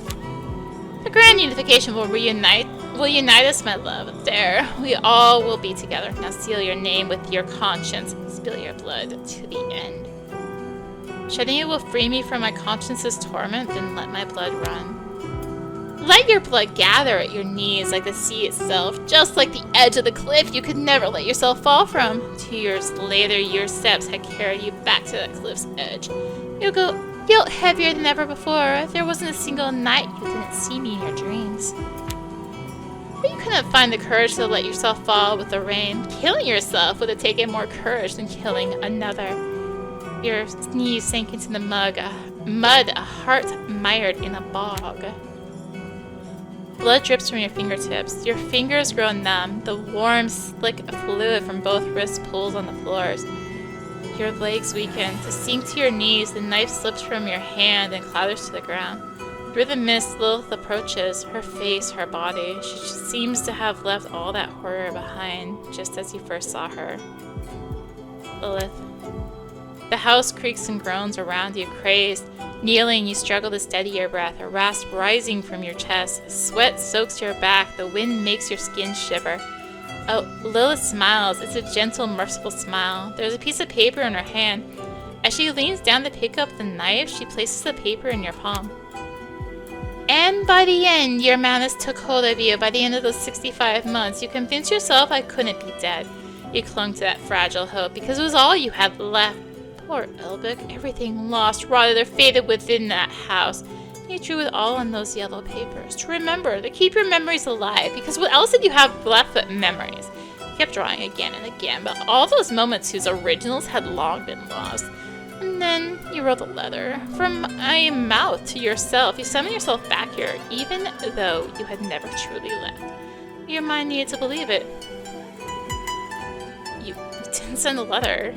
The grand unification will unite us, my love. There, we all will be together. Now seal your name with your conscience. Spill your blood to the end. Shedding it will free me from my conscience's torment, then let my blood run. Let your blood gather at your knees like the sea itself, just like the edge of the cliff you could never let yourself fall from. 2 years later, your steps had carried you back to that cliff's edge. You'll go guilt heavier than ever before. There wasn't a single night you didn't see me in your dreams. But you couldn't find the courage to let yourself fall with the rain. Killing yourself would have taken more courage than killing another. Your knees sank into the mud, a heart mired in a bog. Blood drips from your fingertips. Your fingers grow numb. The warm, slick fluid from both wrists pulls on the floors. Your legs weaken. To sink to your knees, the knife slips from your hand and clatters to the ground. Through the mist, Lilith approaches, her face, her body. She seems to have left all that horror behind, just as you first saw her. Lilith. The house creaks and groans around you, crazed. Kneeling, you struggle to steady your breath, a rasp rising from your chest. Sweat soaks your back, the wind makes your skin shiver. Oh, Lilith smiles. It's a gentle, merciful smile. There's a piece of paper in her hand. As she leans down to pick up the knife, she places the paper in your palm. And by the end, your madness took hold of you. By the end of those 65 months, you convinced yourself I couldn't be dead. You clung to that fragile hope because it was all you had left. Poor Elbic, everything lost, rotted, or faded within that house. You drew it all on those yellow papers. To remember, to keep your memories alive, because what else did you have left but memories? You kept drawing again and again, but all those moments whose originals had long been lost. And then you wrote a letter. From my mouth to yourself, you summoned yourself back here, even though you had never truly left. Your mind needed to believe it. You didn't send a letter.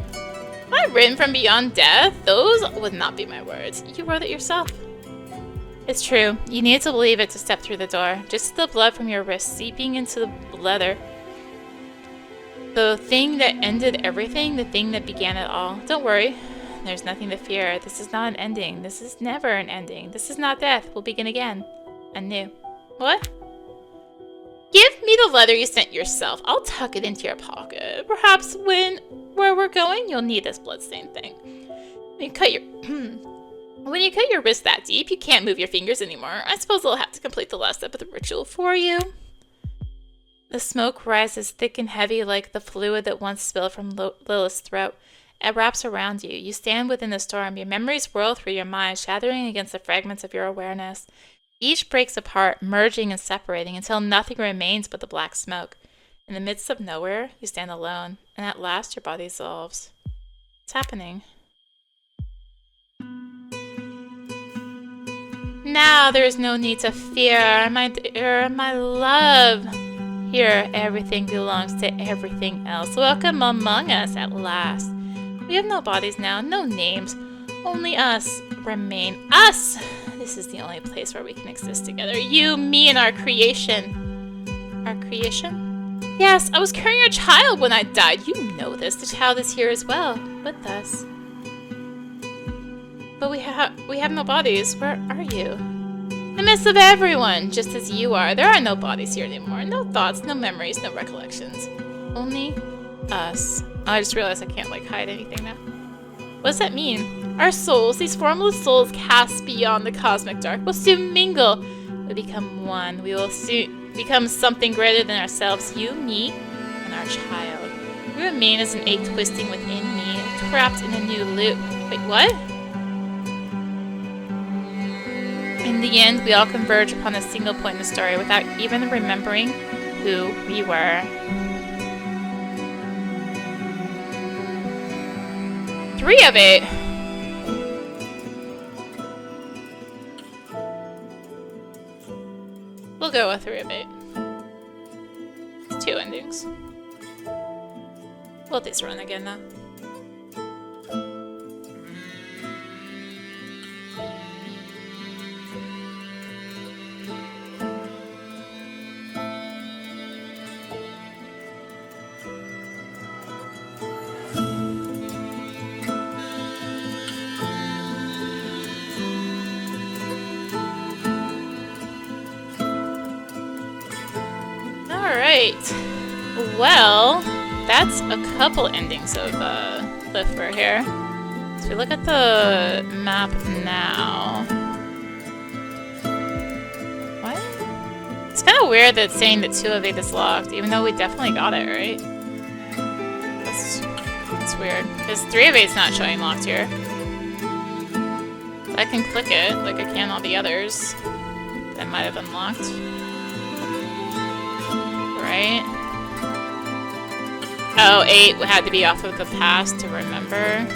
Am I written from beyond death? Those would not be my words. You wrote it yourself. It's true. You needed to believe it to step through the door. Just the blood from your wrist seeping into the leather. The thing that ended everything, the thing that began it all. Don't worry. There's nothing to fear. This is not an ending. This is never an ending. This is not death. We'll begin again. Anew. What? Give me the letter you sent yourself. I'll tuck it into your pocket. Perhaps where we're going, you'll need this bloodstained thing. When you cut your wrist that deep, you can't move your fingers anymore. I suppose I'll have to complete the last step of the ritual for you. The smoke rises thick and heavy like the fluid that once spilled from Lilith's throat. It wraps around you. You stand within the storm. Your memories whirl through your mind, shattering against the fragments of your awareness. Each breaks apart, merging and separating until nothing remains but the black smoke. In the midst of nowhere, you stand alone, and at last your body dissolves. It's happening. Now there is no need to fear, my dear, my love. Here, everything belongs to everything else. Welcome among us at last. We have no bodies now, no names. Only us remain. Us! This is the only place where we can exist together. You, me, and our creation. Our creation? Yes, I was carrying a child when I died. You know this. The child is here as well, with us. But we have no bodies. Where are you? In the midst of everyone, just as you are. There are no bodies here anymore. No thoughts, no memories, no recollections. Only us. Oh, I just realized I can't, hide anything now. What does that mean? Our souls, these formless souls cast beyond the cosmic dark, will soon mingle. We become one. We will soon become something greater than ourselves. You, me, and our child. We remain as an egg twisting within me, trapped in a new loop. Wait, what? In the end, we all converge upon a single point in the story without even remembering who we were. 3 of 8. We'll go with 3 of 8. It's 2 endings. We'll just run again now. Alright. Well, that's a couple endings of Livber here. So we look at the map now. What? It's kind of weird that it's saying that 2 of 8 is locked, even though we definitely got it, right? That's weird. Because 3 of 8 is not showing locked here. I can click it, like I can all the others. That might have unlocked. Right? Oh, 8 had to be off of the past to remember.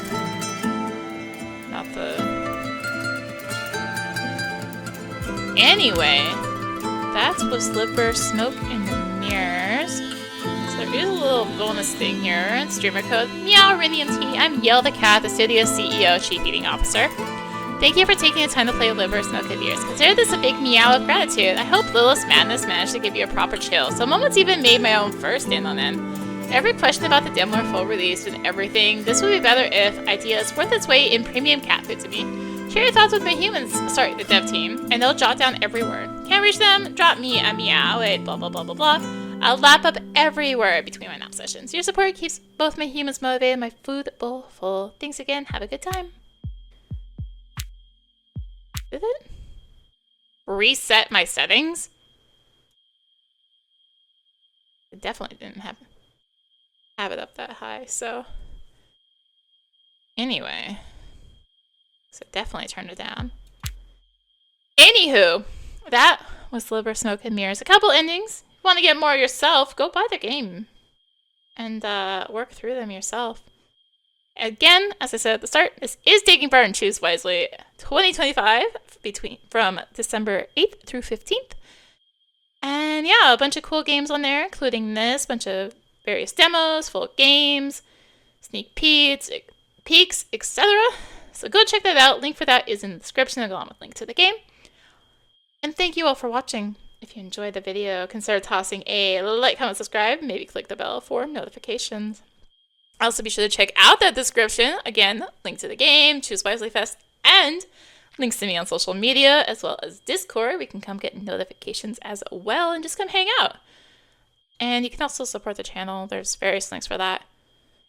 Not the... Anyway, that was Livber Smoke in the Mirrors. So there is a little bonus thing here. Streamer code Meow rinimt. I'm Yell the Cat, the studio's CEO, Chief Eating Officer. Thank you for taking the time to play Livber Smoke in the Mirrors. Consider this a big meow of gratitude. I hope Lilith's madness managed to give you a proper chill. Some moments even made my own first in on them. Every question about the demo or full release and everything, this would be better if idea is worth its weight in premium cat food to me. Share your thoughts with my humans, sorry, the dev team, and they'll jot down every word. Can't reach them? Drop me a meow at blah blah blah blah blah. I'll lap up every word between my nap sessions. Your support keeps both my humans motivated and my food bowl full. Thanks again, have a good time. Did it reset my settings? It definitely didn't have it up that high, so anyway, so definitely turned it down. Anywho, that was Livber Smoke and Mirrors. A couple endings. If you want to get more yourself, go buy the game and work through them yourself. Again, as I said at the start, this is taking part in Choose Wisely 2025 from December 8th through 15th. And yeah, a bunch of cool games on there, including this, bunch of various demos, full games, sneak peeks, etc. So go check that out. Link for that is in the description along with link to the game. And thank you all for watching. If you enjoyed the video, consider tossing a like, comment, subscribe, maybe click the bell for notifications. Also be sure to check out that description. Again, link to the game, Choose Wisely Fest, and links to me on social media, as well as Discord. We can come get notifications as well and just come hang out. And you can also support the channel. There's various links for that.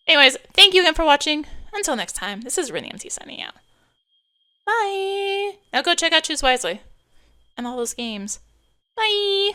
Anyways, thank you again for watching. Until next time, this is rinimt signing out. Bye! Now go check out Choose Wisely and all those games. Bye!